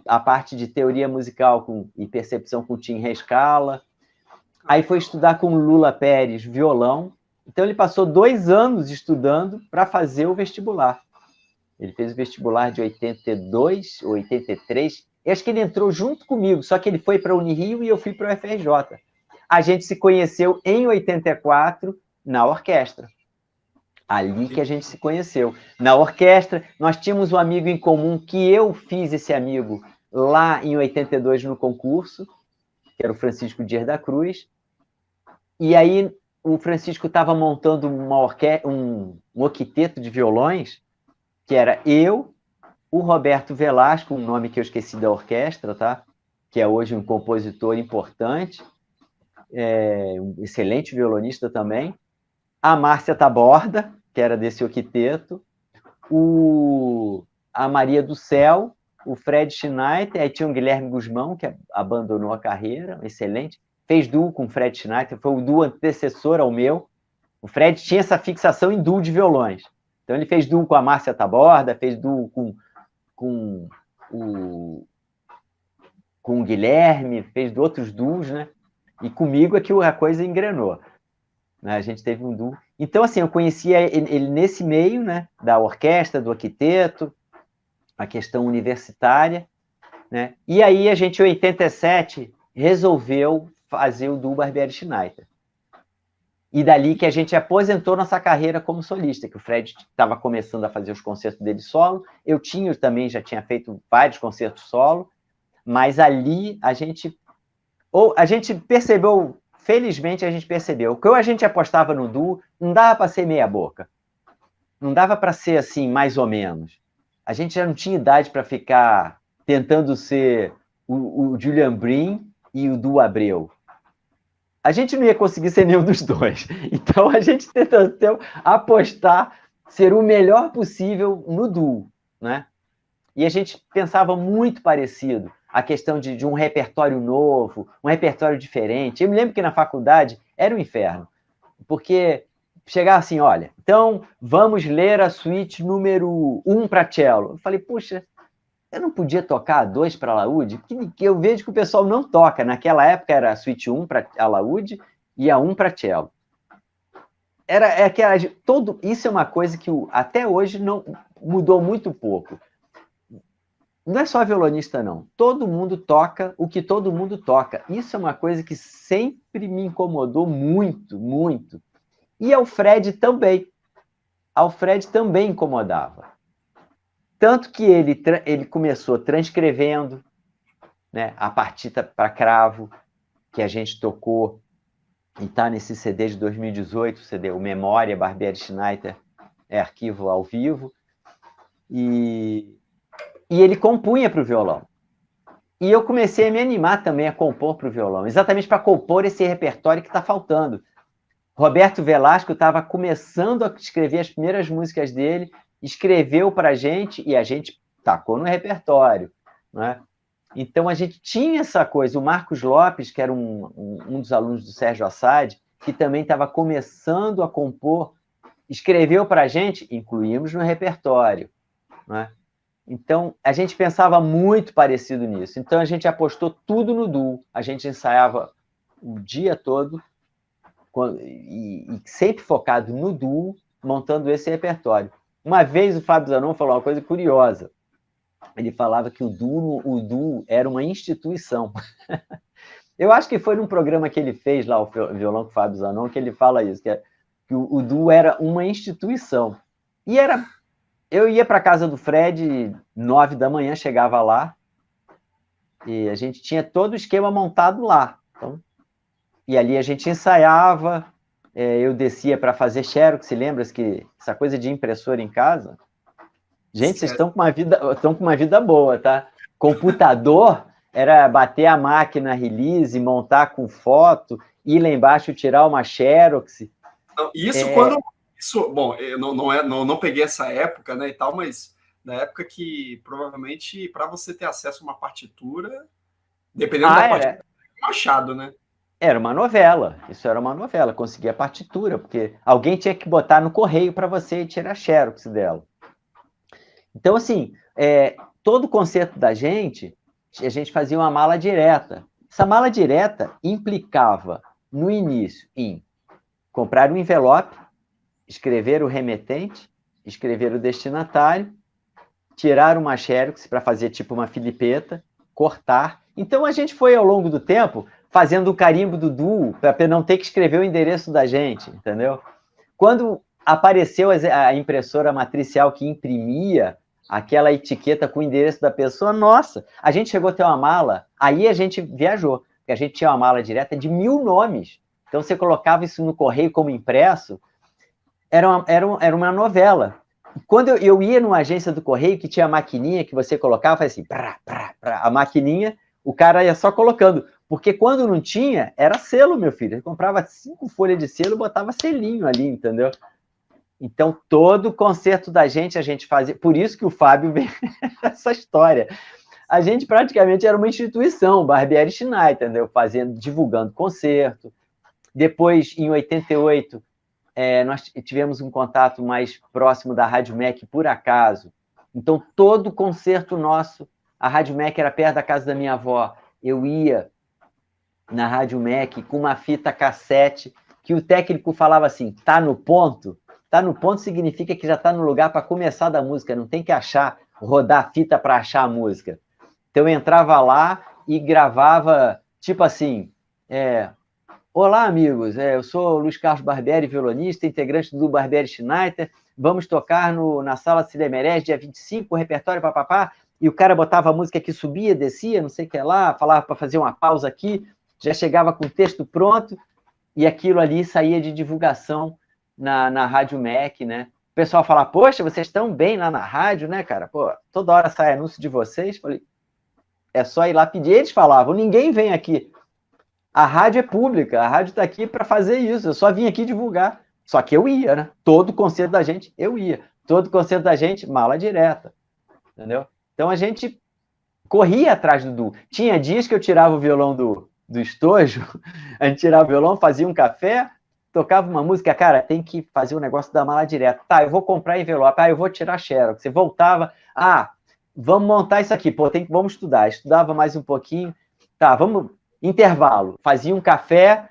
a parte de teoria musical e percepção com Tim Rescala. Aí foi estudar com Lula Pérez violão. Então, ele passou 2 anos estudando para fazer o vestibular. Ele fez o vestibular de 82, 83. Eu acho que ele entrou junto comigo, só que ele foi para a Unirio e eu fui para o FRJ. A gente se conheceu em 84 na orquestra. Ali que a gente se conheceu. Na orquestra, nós tínhamos um amigo em comum que eu fiz esse amigo lá em 82 no concurso, que era o Francisco Dias da Cruz. E aí o Francisco estava montando um octeto de violões, que era eu, o Roberto Velasco, um nome que eu esqueci da orquestra, tá? Que é hoje um compositor importante, um excelente violonista também, a Márcia Taborda, que era desse octeto, a Maria do Céu, o Fred Schneider, aí tinha o Guilherme Guzmão, que abandonou a carreira, excelente, fez duo com o Fred Schneider, foi o duo antecessor ao meu, O Fred tinha essa fixação em duo de violões. Então ele fez duo com a Márcia Taborda, fez duo com o Guilherme, fez outros duos, né? E comigo é que a coisa engrenou. Né? A gente teve um duo. Então, assim, eu conhecia ele nesse meio, né? Da orquestra, do octeto, a questão universitária, né? E aí a gente, em 87, resolveu fazer o duo Barbieri Schneider. E dali que a gente aposentou nossa carreira como solista, que o Fred estava começando a fazer os concertos dele solo, eu também já tinha feito vários concertos solo, mas ali a gente percebeu, felizmente a gente percebeu, que a gente apostava no duo, não dava para ser meia boca, não dava para ser assim, mais ou menos. A gente já não tinha idade para ficar tentando ser o Julian Brim e o Du Abreu. A gente não ia conseguir ser nenhum dos dois. Então a gente tentou apostar, ser o melhor possível no duo, né? E a gente pensava muito parecido, a questão de um repertório novo, um repertório diferente. Eu me lembro que na faculdade era um inferno, porque chegava assim, olha, então vamos ler a suíte número 1 para cello. Eu falei, puxa, eu não podia tocar a 2 para alaúde? Porque eu vejo que o pessoal não toca. Naquela época era a suíte 1 para alaúde e a 1 para cello. Isso é uma coisa que até hoje não mudou muito pouco. Não é só violonista, não. Todo mundo toca o que todo mundo toca. Isso é uma coisa que sempre me incomodou muito, muito. E ao Fred também. Ao Fred também incomodava. Tanto que ele começou transcrevendo, né, a partita para cravo, que a gente tocou, e está nesse CD de 2018, CD, o Memória, Barbieri Schneider, arquivo ao vivo, e ele compunha para o violão. E eu comecei a me animar também a compor para o violão, exatamente para compor esse repertório que está faltando. Roberto Velasco estava começando a escrever as primeiras músicas dele, escreveu para a gente e a gente tacou no repertório, né? Então a gente tinha essa coisa. O Marcos Lopes, que era um dos alunos do Sérgio Assad, que também estava começando a compor, escreveu para a gente, incluímos no repertório, né? Então a gente pensava muito parecido nisso. Então a gente apostou tudo no duo. A gente ensaiava o dia todo e sempre focado no duo, montando esse repertório. Uma vez o Fábio Zanon falou uma coisa curiosa. Ele falava que o duo era uma instituição. Eu acho que foi num programa que ele fez lá, o Violão com o Fábio Zanon, que ele fala isso, que o duo era uma instituição. E eu ia para a casa do Fred, 9 da manhã, chegava lá, e a gente tinha todo o esquema montado lá. Então, e ali a gente ensaiava, eu descia para fazer xerox, se lembra que essa coisa de impressora em casa? Gente, vocês estão com uma vida boa, tá? Computador era bater a máquina release, montar com foto, ir lá embaixo tirar uma xerox. Bom, eu não peguei essa época, né, e tal, mas na época que provavelmente para você ter acesso a uma partitura, dependendo da partitura, é um achado, né? Era uma novela, isso era uma novela, conseguia a partitura, porque alguém tinha que botar no correio para você e tirar a xerox dela. Então, assim, todo o concerto da gente, a gente fazia uma mala direta. Essa mala direta implicava, no início, em comprar um envelope, escrever o remetente, escrever o destinatário, tirar uma xerox para fazer tipo uma filipeta, cortar. Então, a gente foi, ao longo do tempo, fazendo o carimbo do duo, para não ter que escrever o endereço da gente, entendeu? Quando apareceu a impressora matricial que imprimia aquela etiqueta com o endereço da pessoa, nossa, a gente chegou a ter uma mala, aí a gente viajou, porque a gente tinha uma mala direta de 1000 nomes. Então, você colocava isso no correio como impresso, era uma novela. Quando eu ia numa agência do correio que tinha a maquininha que você colocava, fazia assim, a maquininha, o cara ia só colocando. Porque quando não tinha, era selo, meu filho. Ele comprava 5 folhas de selo e botava selinho ali, entendeu? Então, todo o concerto da gente, a gente fazia... Por isso que o Fábio veio essa história. A gente praticamente era uma instituição, Barbieri Schneider, entendeu? Divulgando concerto. Depois, em 88, nós tivemos um contato mais próximo da Rádio MEC por acaso. Então, todo concerto nosso, a Rádio MEC era perto da casa da minha avó, eu ia na Rádio MEC com uma fita cassete, que o técnico falava assim, tá no ponto? Tá no ponto significa que já tá no lugar para começar da música, não tem que rodar a fita para achar a música. Então, eu entrava lá e gravava, tipo assim, olá, amigos, eu sou o Luiz Carlos Barbieri, violonista, integrante do Barbieri Schneider, vamos tocar na Sala Cinemerés, dia 25, o repertório, papapá, e o cara botava a música que subia, descia, não sei o que lá, falava para fazer uma pausa aqui, já chegava com o texto pronto, e aquilo ali saía de divulgação na Rádio MEC, né? O pessoal fala, poxa, vocês estão bem lá na rádio, né, cara? Pô, toda hora sai anúncio de vocês. Falei, é só ir lá pedir. Eles falavam, ninguém vem aqui. A rádio é pública, a rádio está aqui para fazer isso, eu só vim aqui divulgar. Só que eu ia, né? Todo concerto da gente, eu ia. Todo concerto da gente, mala direta. Entendeu? Então a gente corria atrás do Du. Tinha dias que eu tirava o violão do estojo, a gente tirava o violão, fazia um café, tocava uma música, cara, tem que fazer o negócio da mala direta. Tá, eu vou comprar envelope, eu vou tirar xerox. Você voltava, vamos montar isso aqui, pô, vamos estudar. Estudava mais um pouquinho, tá, vamos, intervalo. Fazia um café,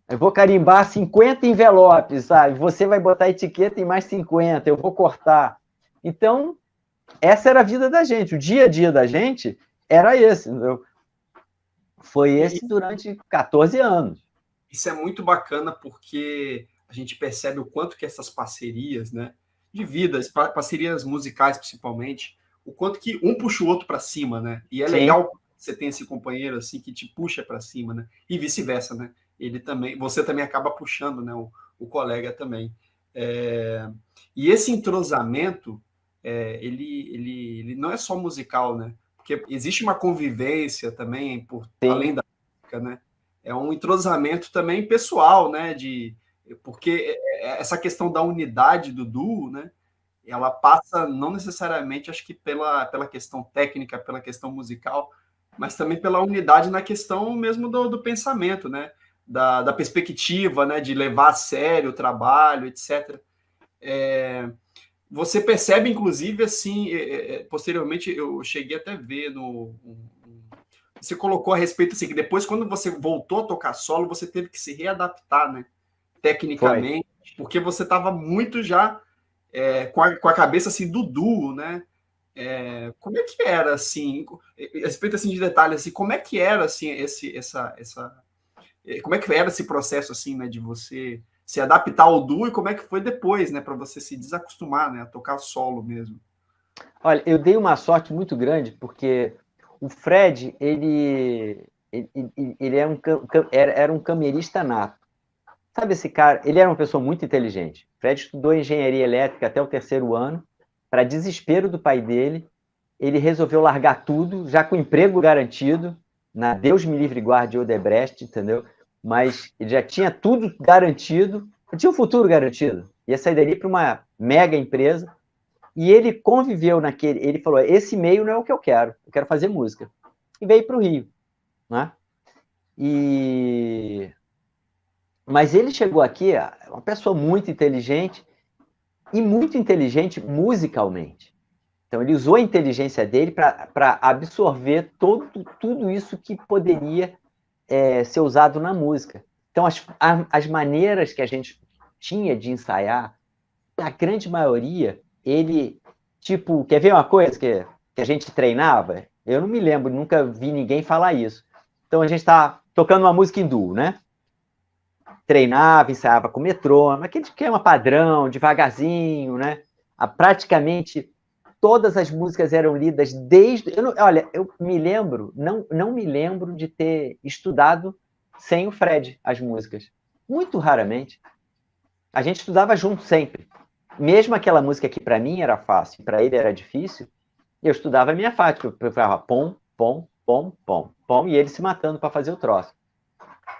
eu vou carimbar 50 envelopes, sabe? Você vai botar etiqueta em mais 50, eu vou cortar. Então, essa era a vida da gente, o dia a dia da gente era esse, entendeu? Foi esse durante 14 anos. Isso é muito bacana porque a gente percebe o quanto que essas parcerias, né, de vida, parcerias musicais principalmente, o quanto que um puxa o outro para cima, né? E é Sim. legal você ter esse companheiro assim que te puxa para cima, né? E vice-versa, né? Você também acaba puxando, né, o colega também. E esse entrosamento, ele não é só musical, né? Porque existe uma convivência também além da música, né? É um entrosamento também pessoal, né? Porque essa questão da unidade do duo, né? Ela passa não necessariamente, acho que pela questão técnica, pela questão musical, mas também pela unidade na questão mesmo do pensamento, né? Da perspectiva, né? De levar a sério o trabalho, etc. Você percebe, inclusive, assim, posteriormente, eu cheguei até a ver você colocou a respeito assim, que depois, quando você voltou a tocar solo, você teve que se readaptar, né? Tecnicamente, porque você estava muito já com a cabeça assim do duo, né? Como é que era assim, a respeito assim de detalhes, assim, como é que era assim como é que era esse processo assim, né, de você se adaptar ao duo e como é que foi depois, né, para você se desacostumar, né, a tocar solo mesmo? Olha, eu dei uma sorte muito grande porque o Fred, ele era um camerista nato. Sabe esse cara? Ele era uma pessoa muito inteligente. O Fred estudou engenharia elétrica até o 3º ano. Para desespero do pai dele, ele resolveu largar tudo, já com emprego garantido, na Deus me livre e guarde Odebrecht, entendeu? Mas ele já tinha tudo garantido, tinha um futuro garantido. Ia sair dali para uma mega empresa. E ele conviveu ele falou, esse meio não é o que eu quero fazer música. E veio para o Rio, né? Mas ele chegou aqui, uma pessoa muito inteligente, e muito inteligente musicalmente. Então ele usou a inteligência dele para absorver tudo isso que poderia ser usado na música. Então as maneiras que a gente tinha de ensaiar, a grande maioria, ele, tipo, quer ver uma coisa que a gente treinava? Eu não me lembro, nunca vi ninguém falar isso. Então a gente está tocando uma música em duo, né? Treinava, ensaiava com metrônomo, aquele esquema padrão, devagarzinho, né? Praticamente todas as músicas eram lidas desde... Olha, eu me lembro, não me lembro de ter estudado sem o Fred as músicas. Muito raramente. A gente estudava junto sempre. Mesmo aquela música que para mim era fácil, para ele era difícil, eu estudava a minha fática. Eu falava pom, pom, pom, pom, pom, e ele se matando para fazer o troço.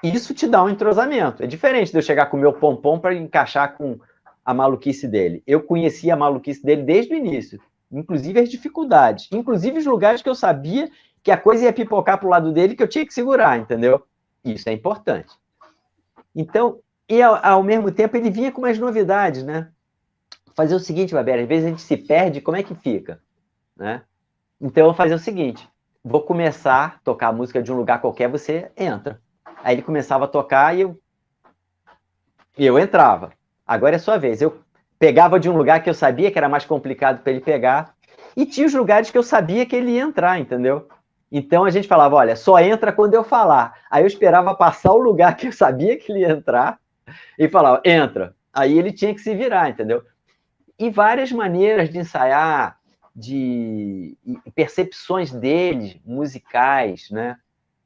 Isso te dá um entrosamento. É diferente de eu chegar com o meu pom-pom para encaixar com a maluquice dele. Eu conhecia a maluquice dele desde o início, inclusive as dificuldades, inclusive os lugares que eu sabia que a coisa ia pipocar para o lado dele que eu tinha que segurar, entendeu? Isso é importante. Então, E ao mesmo tempo ele vinha com umas novidades, né? Fazer o seguinte, Barbieri, às vezes a gente se perde, como é que fica? Né? Então eu vou fazer o seguinte, vou começar a tocar a música de um lugar qualquer, você entra. Aí ele começava a tocar e eu entrava. Agora é sua vez. Eu pegava de um lugar que eu sabia que era mais complicado para ele pegar, e tinha os lugares que eu sabia que ele ia entrar, entendeu? Então a gente falava, olha, só entra quando eu falar. Aí eu esperava passar o lugar que eu sabia que ele ia entrar, e falava, entra. Aí ele tinha que se virar, entendeu? E várias maneiras de ensaiar, de percepções dele, musicais, né?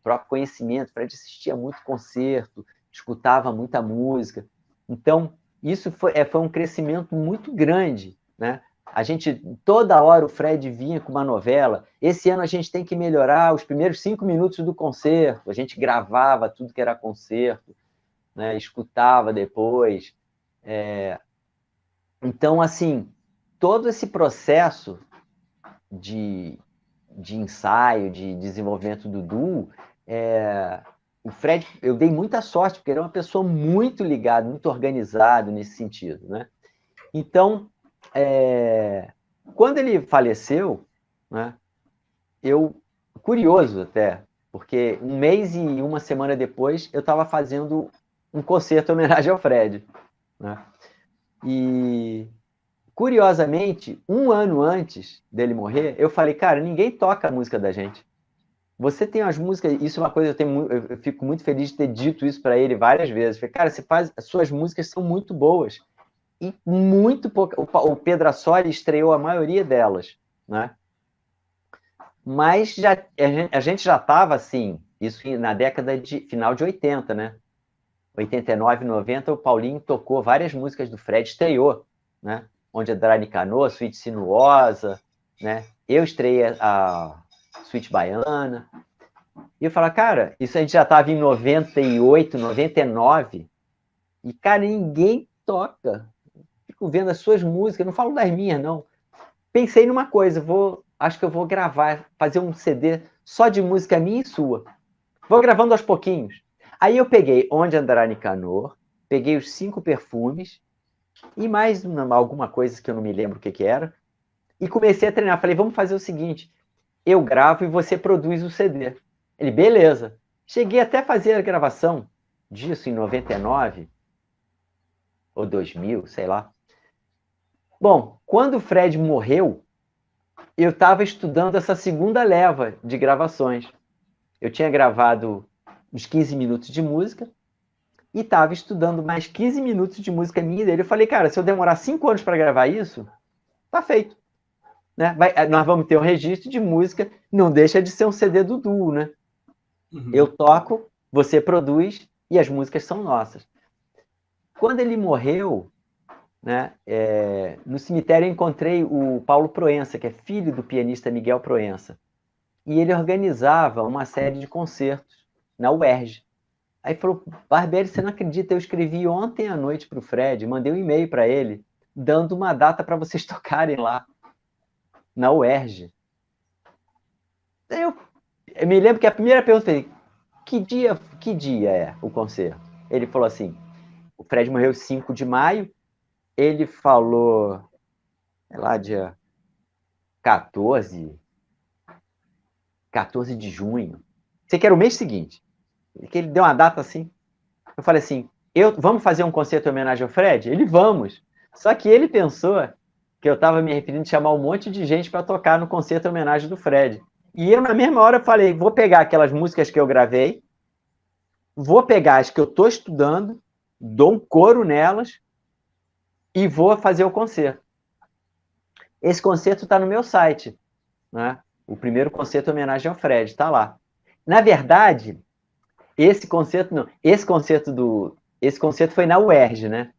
O próprio conhecimento. O Fred assistia muito concerto, escutava muita música. Então, isso foi um crescimento muito grande, né? A gente, toda hora o Fred vinha com uma novela. Esse ano a gente tem que melhorar os primeiros 5 minutos do concerto. A gente gravava tudo que era concerto, né? Escutava depois. Então, assim, todo esse processo de ensaio, de desenvolvimento do duo, o Fred, eu dei muita sorte, porque ele é uma pessoa muito ligada, muito organizado nesse sentido, né? Então, quando ele faleceu, né, curioso até, porque um mês e uma semana depois, eu estava fazendo um concerto em homenagem ao Fred, né? E, curiosamente, um ano antes dele morrer, eu falei, cara, ninguém toca a música da gente. Você tem as músicas, isso é uma coisa, eu fico muito feliz de ter dito isso para ele várias vezes. Falei, cara, as suas músicas são muito boas. E muito pouca. O Pedro Assolli estreou a maioria delas, né? Mas a gente já estava assim, isso na década de final de 80, né? 89, 90, o Paulinho tocou várias músicas do Fred, estreou, né? Onde Andrade Canoa, Suíte Sinuosa, né? Eu estreiei a Suíte Baiana. E eu falava, cara, isso a gente já estava em 98, 99, e, cara, ninguém toca. Fico vendo as suas músicas, não falo das minhas, não. Pensei numa coisa, acho que eu vou gravar, fazer um CD só de música minha e sua. Vou gravando aos pouquinhos. Aí eu peguei Onde Andará Nicanor, peguei os 5 perfumes e mais alguma coisa que eu não me lembro o que era, e comecei a treinar. Falei, vamos fazer o seguinte, eu gravo e você produz o CD. Ele, beleza. Cheguei até a fazer a gravação disso em 99 ou 2000, sei lá. Bom, quando o Fred morreu, eu estava estudando essa segunda leva de gravações. Eu tinha gravado uns 15 minutos de música e estava estudando mais 15 minutos de música minha e dele. Eu falei, cara, se eu demorar 5 anos para gravar isso, tá feito. Né? Nós vamos ter um registro de música, não deixa de ser um CD do duo, né? Uhum. Eu toco, você produz e as músicas são nossas. Quando ele morreu, né, no cemitério eu encontrei o Paulo Proença, que é filho do pianista Miguel Proença. E ele organizava uma série de concertos na UERJ. Aí falou, Barbieri, você não acredita, eu escrevi ontem à noite para o Fred, mandei um e-mail para ele, dando uma data para vocês tocarem lá, na UERJ. Eu me lembro que a primeira pergunta foi, que dia é o concerto? Ele falou assim, o Fred morreu 5 de maio, ele falou, sei lá, dia 14 de junho. Sei que era o mês seguinte. Que ele deu uma data assim. Eu falei assim, vamos fazer um concerto em homenagem ao Fred? Ele, vamos. Só que ele pensou que eu estava me referindo a chamar um monte de gente para tocar no concerto em homenagem do Fred. E eu, na mesma hora, falei, vou pegar aquelas músicas que eu gravei, vou pegar as que eu estou estudando, dou um coro nelas e vou fazer o concerto. Esse concerto está no meu site, né? O primeiro concerto em homenagem ao Fred, está lá. Na verdade, esse concerto foi na UERJ, né?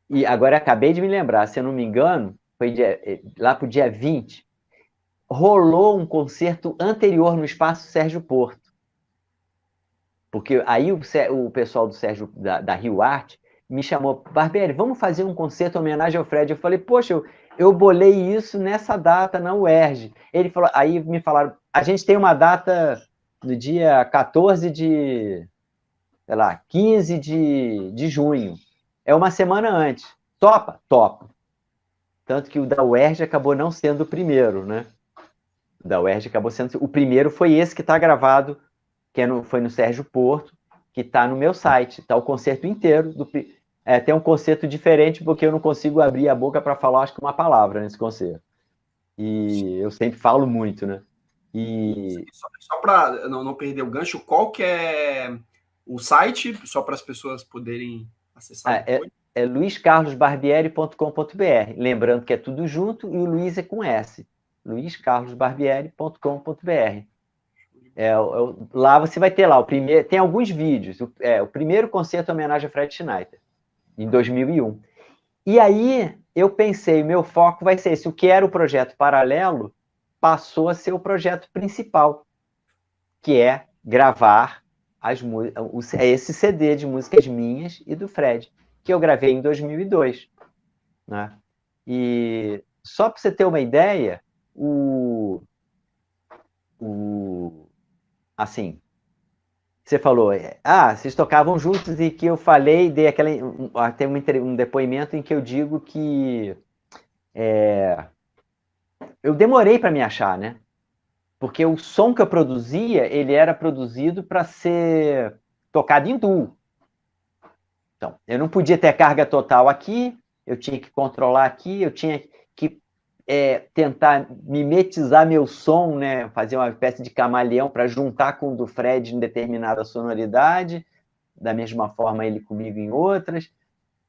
E agora acabei de me lembrar, se eu não me engano, foi lá para o dia 20, rolou um concerto anterior no Espaço Sérgio Porto. Porque aí o pessoal do Sérgio, da Rio Arte, me chamou, Barbieri, vamos fazer um concerto em homenagem ao Fred. Eu falei, poxa, eu bolei isso nessa data na UERJ. Ele falou, aí me falaram, a gente tem uma data no dia 14 de sei lá, 15 de junho. É uma semana antes. Topa? Topa. Tanto que o da UERJ acabou não sendo o primeiro, né? O da UERJ acabou sendo... O primeiro foi esse que está gravado, que foi no Sérgio Porto, que está no meu site. Está o concerto inteiro. Tem um concerto diferente, porque eu não consigo abrir a boca para falar, acho que uma palavra nesse concerto. E eu sempre falo muito, né? E só para não perder o gancho, qual que é o site, só para as pessoas poderem acessar depois? É luiscarlosbarbieri.com.br. Lembrando que é tudo junto e o Luiz é com S. luiscarlosbarbieri.com.br. Lá você vai ter lá o primeiro. Tem alguns vídeos. O primeiro concerto em homenagem a Fred Schneider, em 2001. E aí eu pensei, meu foco vai ser esse. O que era o projeto paralelo passou a ser o projeto principal, que é gravar esse CD de músicas minhas e do Fred, que eu gravei em 2002. Né? E só para você ter uma ideia, assim, você falou, vocês tocavam juntos e que eu falei, tem um depoimento em que eu digo que eu demorei para me achar, né? Porque o som que eu produzia, ele era produzido para ser tocado em duo. Então, eu não podia ter carga total aqui, eu tinha que controlar aqui, eu tinha que tentar mimetizar meu som, né? Fazer uma espécie de camaleão para juntar com o do Fred em determinada sonoridade, da mesma forma ele comigo em outras.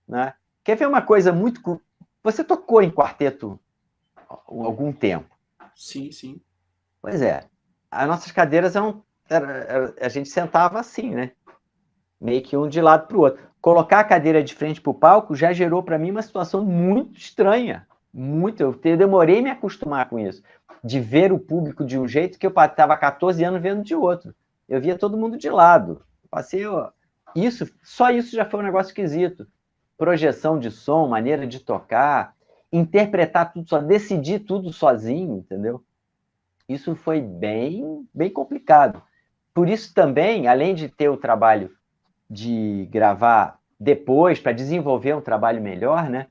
Né? Quer ver uma coisa muito... Você tocou em quarteto há algum tempo? Sim, sim. Pois é. As nossas cadeiras a gente sentava assim, né? Meio que um de lado para o outro. Colocar a cadeira de frente para o palco já gerou para mim uma situação muito estranha. Muito. Eu demorei a me acostumar com isso. De ver o público de um jeito que eu estava 14 anos vendo de outro. Eu via todo mundo de lado. Passei. Só isso já foi um negócio esquisito. Projeção de som, maneira de tocar, interpretar tudo só, decidir tudo sozinho, entendeu? Isso foi bem, bem complicado. Por isso também, além de ter o trabalho de gravar depois, para desenvolver um trabalho melhor, né?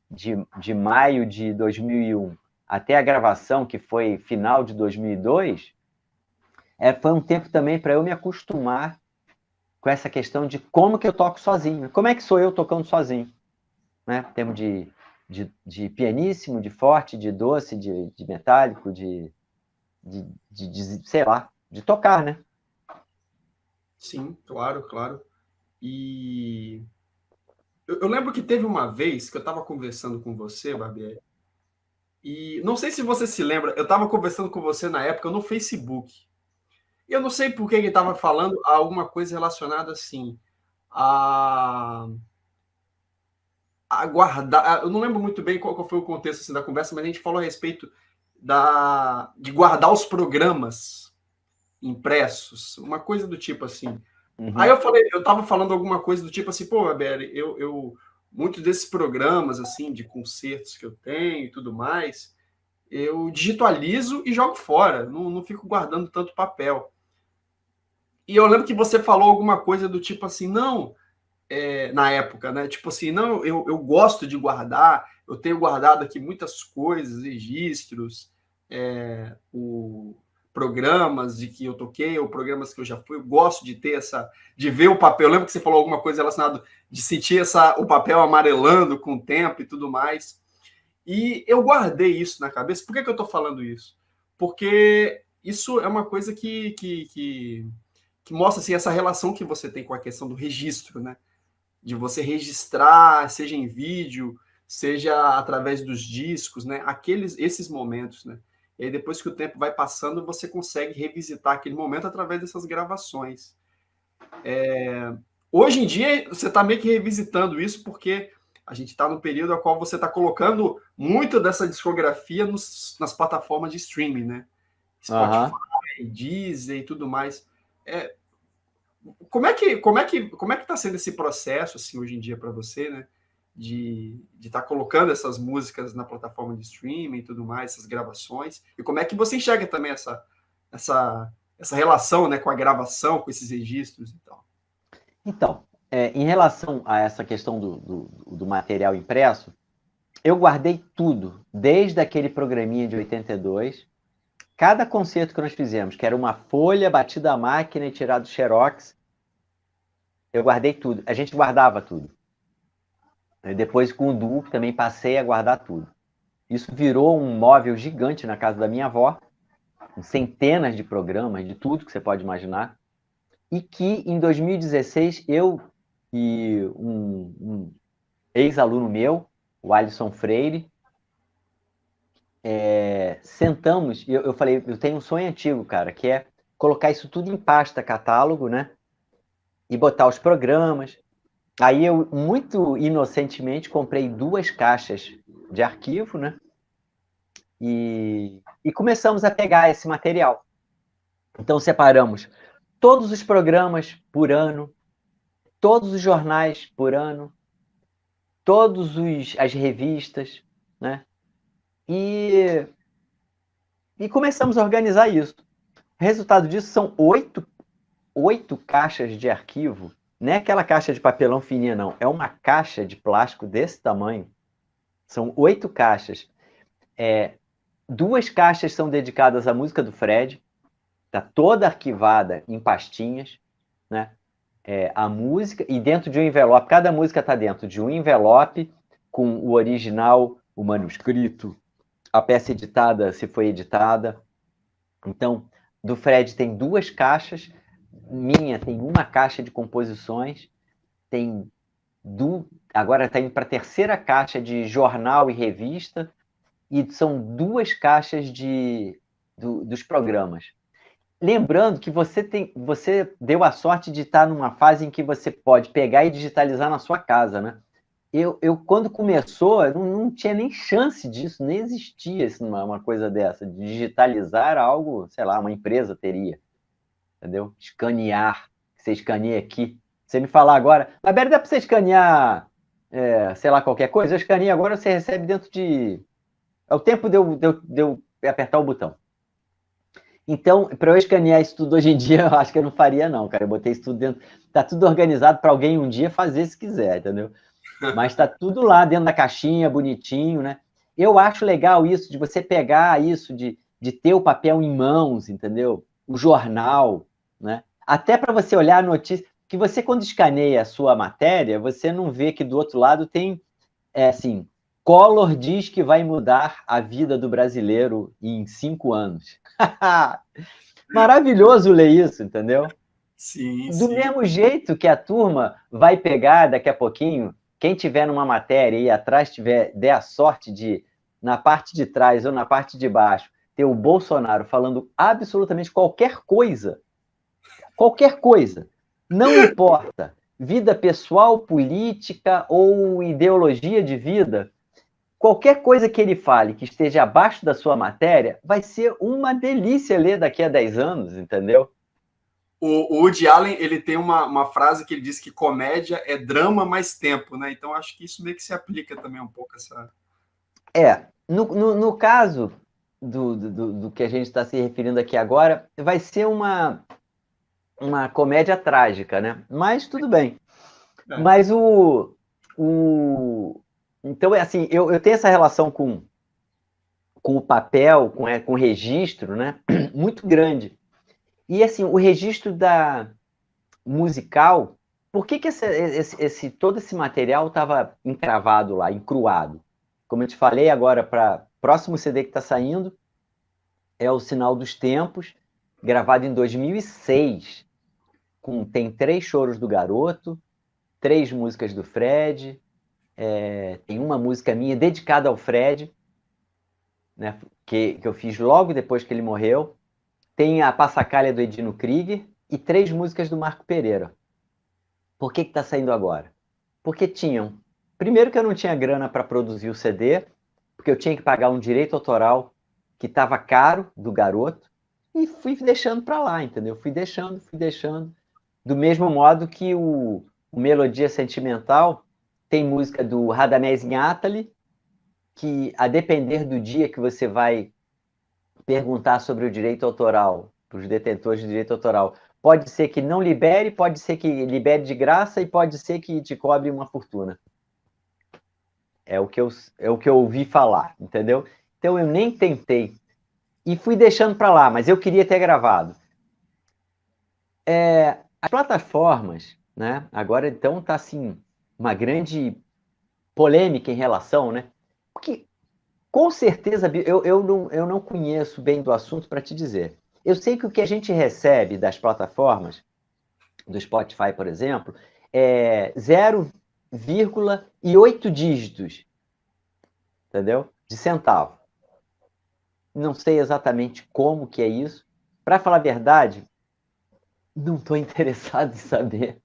De maio de 2001 até a gravação, que foi final de 2002, foi um tempo também para eu me acostumar com essa questão de como que eu toco sozinho. Como é que sou eu tocando sozinho? Né? Temos de pianíssimo, de forte, de doce, de metálico, de sei lá, de tocar, né? Sim, claro, claro. E eu lembro que teve uma vez que eu estava conversando com você, Barbieri, e não sei se você se lembra, eu estava conversando com você na época no Facebook. E eu não sei por que ele estava falando alguma coisa relacionada assim a, a guardar. Eu não lembro muito bem qual foi o contexto assim, da conversa, mas a gente falou a respeito de guardar os programas impressos, uma coisa do tipo assim. Aí eu estava falando alguma coisa do tipo assim, pô, Abel, muitos desses programas assim de concertos que eu tenho e tudo mais, eu digitalizo e jogo fora, não fico guardando tanto papel. E eu lembro que você falou alguma coisa do tipo assim, não, na época, né? Tipo assim, não, eu gosto de guardar, eu tenho guardado aqui muitas coisas, registros, programas de que eu toquei, ou programas que eu já fui, eu gosto de ter de ver o papel. Eu lembro que você falou alguma coisa relacionada de sentir o papel amarelando com o tempo e tudo mais. E eu guardei isso na cabeça. Por que eu estou falando isso? Porque isso é uma coisa que mostra assim, essa relação que você tem com a questão do registro, né? De você registrar, seja em vídeo, seja através dos discos, né? Esses momentos, né? E aí, depois que o tempo vai passando, você consegue revisitar aquele momento através dessas gravações. Hoje em dia, você está meio que revisitando isso, porque a gente está no período no qual você está colocando muito dessa discografia nas plataformas de streaming, né? Spotify, Deezer e tudo mais. Como é que está sendo esse processo assim hoje em dia para você, né? De estar colocando essas músicas na plataforma de streaming e tudo mais, essas gravações, e como é que você enxerga também essa relação, né, com a gravação, com esses registros e tal? Então, em relação a essa questão do material impresso, eu guardei tudo, desde aquele programinha de 82, cada concerto que nós fizemos, que era uma folha batida à máquina e tirado xerox, eu guardei tudo. A gente guardava tudo. Depois, com o Duo, também passei a guardar tudo. Isso virou um móvel gigante na casa da minha avó, com centenas de programas, de tudo que você pode imaginar, e que em 2016 eu e um ex-aluno meu, o Alisson Freire, sentamos e eu falei, eu tenho um sonho antigo, cara, que é colocar isso tudo em pasta catálogo, né? E botar os programas. Aí eu, muito inocentemente, comprei 2 caixas de arquivo, né? E começamos a pegar esse material. Então separamos todos os programas por ano, todos os jornais por ano, todas as revistas, né? E, e começamos a organizar isso. O resultado disso são 8 caixas de arquivo. Não é aquela caixa de papelão fininha, não. É uma caixa de plástico desse tamanho. São 8 caixas. 2 caixas são dedicadas à música do Fred. Está toda arquivada em pastinhas, né? A música, e dentro de um envelope, cada música está dentro de um envelope com o original, o manuscrito, a peça editada, se foi editada. Então, do Fred tem 2 caixas, minha tem uma caixa de composições, tem agora está indo para a terceira caixa de jornal e revista, e são 2 caixas dos programas. Lembrando que você deu a sorte de estar numa fase em que você pode pegar e digitalizar na sua casa, né? Eu quando começou, não tinha nem chance disso, nem existia uma coisa dessa, de digitalizar algo, sei lá, uma empresa teria, entendeu? Escanear, você escaneia aqui. Você me falar agora, mas dá para você escanear, sei lá, qualquer coisa? Eu escaneio agora, você recebe dentro de... É o tempo de eu apertar o botão. Então, para eu escanear isso tudo hoje em dia, eu acho que eu não faria, não, cara. Eu botei isso tudo dentro. Tá tudo organizado para alguém um dia fazer se quiser, entendeu? Mas tá tudo lá dentro da caixinha, bonitinho, né? Eu acho legal isso, de você pegar isso, de ter o papel em mãos, entendeu? O jornal, né? Até para você olhar a notícia. Que você, quando escaneia a sua matéria, você não vê que do outro lado tem, assim, Collor diz que vai mudar a vida do brasileiro em 5 anos. Maravilhoso ler isso, entendeu? Sim, Do sim. mesmo jeito que a turma vai pegar daqui a pouquinho, quem tiver numa matéria e atrás der a sorte de, na parte de trás ou na parte de baixo, ter o Bolsonaro falando absolutamente qualquer coisa, não importa, vida pessoal, política ou ideologia de vida, qualquer coisa que ele fale que esteja abaixo da sua matéria, vai ser uma delícia ler daqui a 10 anos, entendeu? O Woody Allen, ele tem uma frase que ele diz que comédia é drama mais tempo, né? Então acho que isso meio que se aplica também um pouco essa. No caso do que a gente está se referindo aqui agora, vai ser uma comédia trágica, né? Mas tudo bem. É. Mas o... Então, é assim, eu tenho essa relação com o papel, com o registro, né? Muito grande. E, assim, o registro da musical, por que todo esse material estava encravado lá, encruado? Como eu te falei agora, para próximo CD que está saindo, é o Sinal dos Tempos, gravado em 2006. Tem 3 choros do garoto, 3 músicas do Fred, tem uma música minha dedicada ao Fred, né, que eu fiz logo depois que ele morreu. Tem a Passacaglia do Edino Krieger e 3 músicas do Marco Pereira. Por que está saindo agora? Porque tinham. Primeiro que eu não tinha grana para produzir o CD, porque eu tinha que pagar um direito autoral que estava caro do garoto, e fui deixando para lá, entendeu? Fui deixando. Do mesmo modo que o Melodia Sentimental tem música do Radamés Inátali, que a depender do dia que você vai perguntar sobre o direito autoral, para os detentores de direito autoral, Pode ser que não libere, pode ser que libere de graça e pode ser que te cobre uma fortuna. É o que eu ouvi falar, entendeu? Então eu nem tentei. E fui deixando para lá, mas eu queria ter gravado. As plataformas, né? Agora então está assim, uma grande polêmica em relação, né? Porque com certeza eu não conheço bem do assunto para te dizer. Eu sei que o que a gente recebe das plataformas, do Spotify, por exemplo, é 0,8 dígitos, entendeu? De centavo. Não sei exatamente como que é isso. Para falar a verdade, não estou interessado em saber.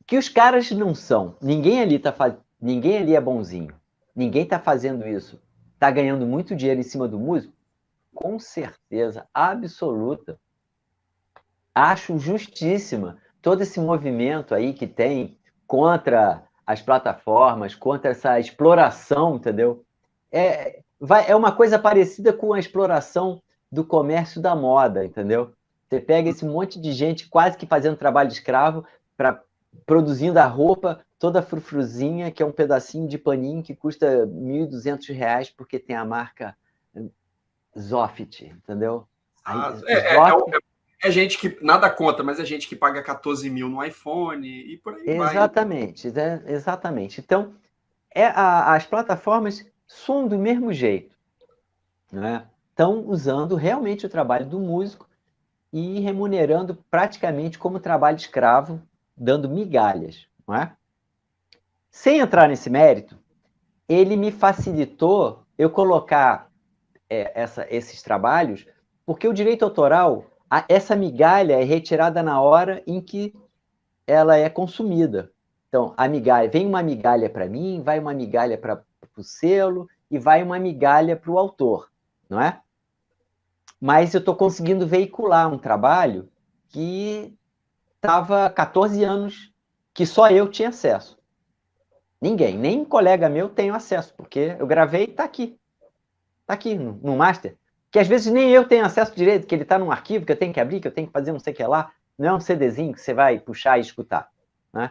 Que os caras não são. Ninguém ali é bonzinho. Ninguém está fazendo isso. Está ganhando muito dinheiro em cima do músico? Com certeza absoluta. Acho justíssima todo esse movimento aí que tem contra as plataformas, contra essa exploração, entendeu? É uma coisa parecida com a exploração do comércio da moda, entendeu? Você pega esse monte de gente quase que fazendo trabalho de escravo, produzindo a roupa toda frufruzinha, que é um pedacinho de paninho que custa R$ 1.200 porque tem a marca Zofit, entendeu? Aí, é gente que, nada contra, mas é gente que paga 14 mil no iPhone e por aí vai. Exatamente, né? Exatamente. Então, as plataformas são do mesmo jeito, né? Estão usando realmente o trabalho do músico e remunerando praticamente como trabalho escravo, dando migalhas, não é? Sem entrar nesse mérito, ele me facilitou eu colocar esses trabalhos, porque o direito autoral, essa migalha é retirada na hora em que ela é consumida. Então, a migalha, vem uma migalha para mim, vai uma migalha para o selo e vai uma migalha para o autor, não é? Mas eu estou conseguindo veicular um trabalho que estava 14 anos que só eu tinha acesso. Ninguém, nem um colega meu tem acesso, porque eu gravei e está aqui. Está aqui no master. Que às vezes nem eu tenho acesso direito, que ele está num arquivo que eu tenho que abrir, que eu tenho que fazer não sei o que lá. Não é um CDzinho que você vai puxar e escutar, né?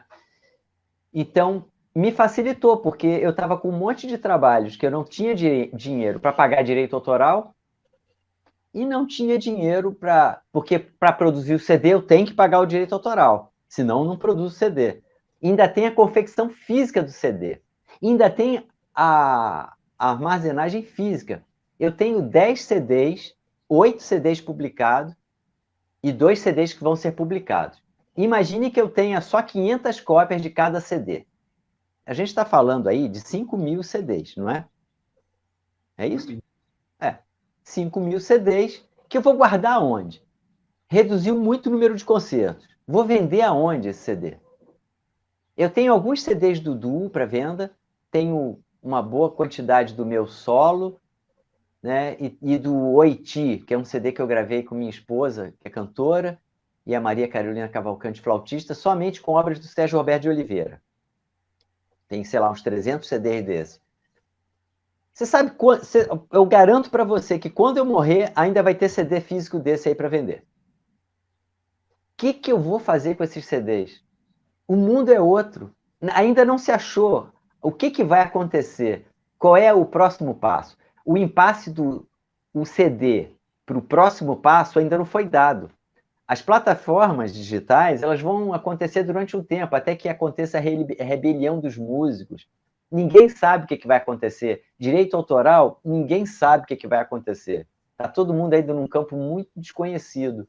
Então, me facilitou, porque eu estava com um monte de trabalhos que eu não tinha dinheiro para pagar direito autoral e não tinha dinheiro porque para produzir o CD eu tenho que pagar o direito autoral, senão eu não produzo CD. Ainda tem a confecção física do CD. Ainda tem a armazenagem física. Eu tenho 10 CDs, 8 CDs publicados e 2 CDs que vão ser publicados. Imagine que eu tenha só 500 cópias de cada CD. A gente está falando aí de 5.000 CDs, não é? É isso? 5.000 CDs que eu vou guardar aonde? Reduziu muito o número de concertos. Vou vender aonde esse CD? Eu tenho alguns CDs do Duo para venda, tenho uma boa quantidade do meu solo, né? E do Oiti, que é um CD que eu gravei com minha esposa, que é cantora, e a Maria Carolina Cavalcante, flautista, somente com obras do Sérgio Roberto de Oliveira. Tem, sei lá, uns 300 CDs desses. Você sabe, eu garanto para você que quando eu morrer, ainda vai ter CD físico desse aí para vender. O que eu vou fazer com esses CDs? O mundo é outro. Ainda não se achou. O que vai acontecer? Qual é o próximo passo? O impasse do CD para o próximo passo ainda não foi dado. As plataformas digitais elas vão acontecer durante um tempo, até que aconteça a rebelião dos músicos. Ninguém sabe o que vai acontecer. Direito autoral, ninguém sabe o que vai acontecer. Está todo mundo ainda num campo muito desconhecido.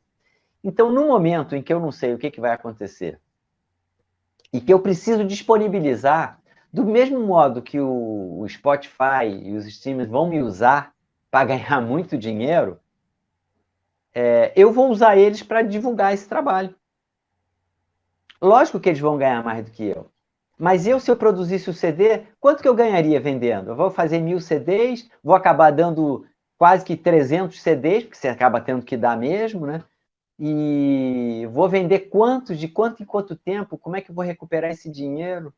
Então, no momento em que eu não sei o que vai acontecer e que eu preciso disponibilizar, do mesmo modo que o Spotify e os streamers vão me usar para ganhar muito dinheiro, eu vou usar eles para divulgar esse trabalho. Lógico que eles vão ganhar mais do que eu. Mas se eu produzisse o CD, quanto que eu ganharia vendendo? Eu vou fazer 1.000 CDs, vou acabar dando quase que 300 CDs, porque você acaba tendo que dar mesmo, né? E vou vender quantos, de quanto em quanto tempo? Como é que eu vou recuperar esse dinheiro?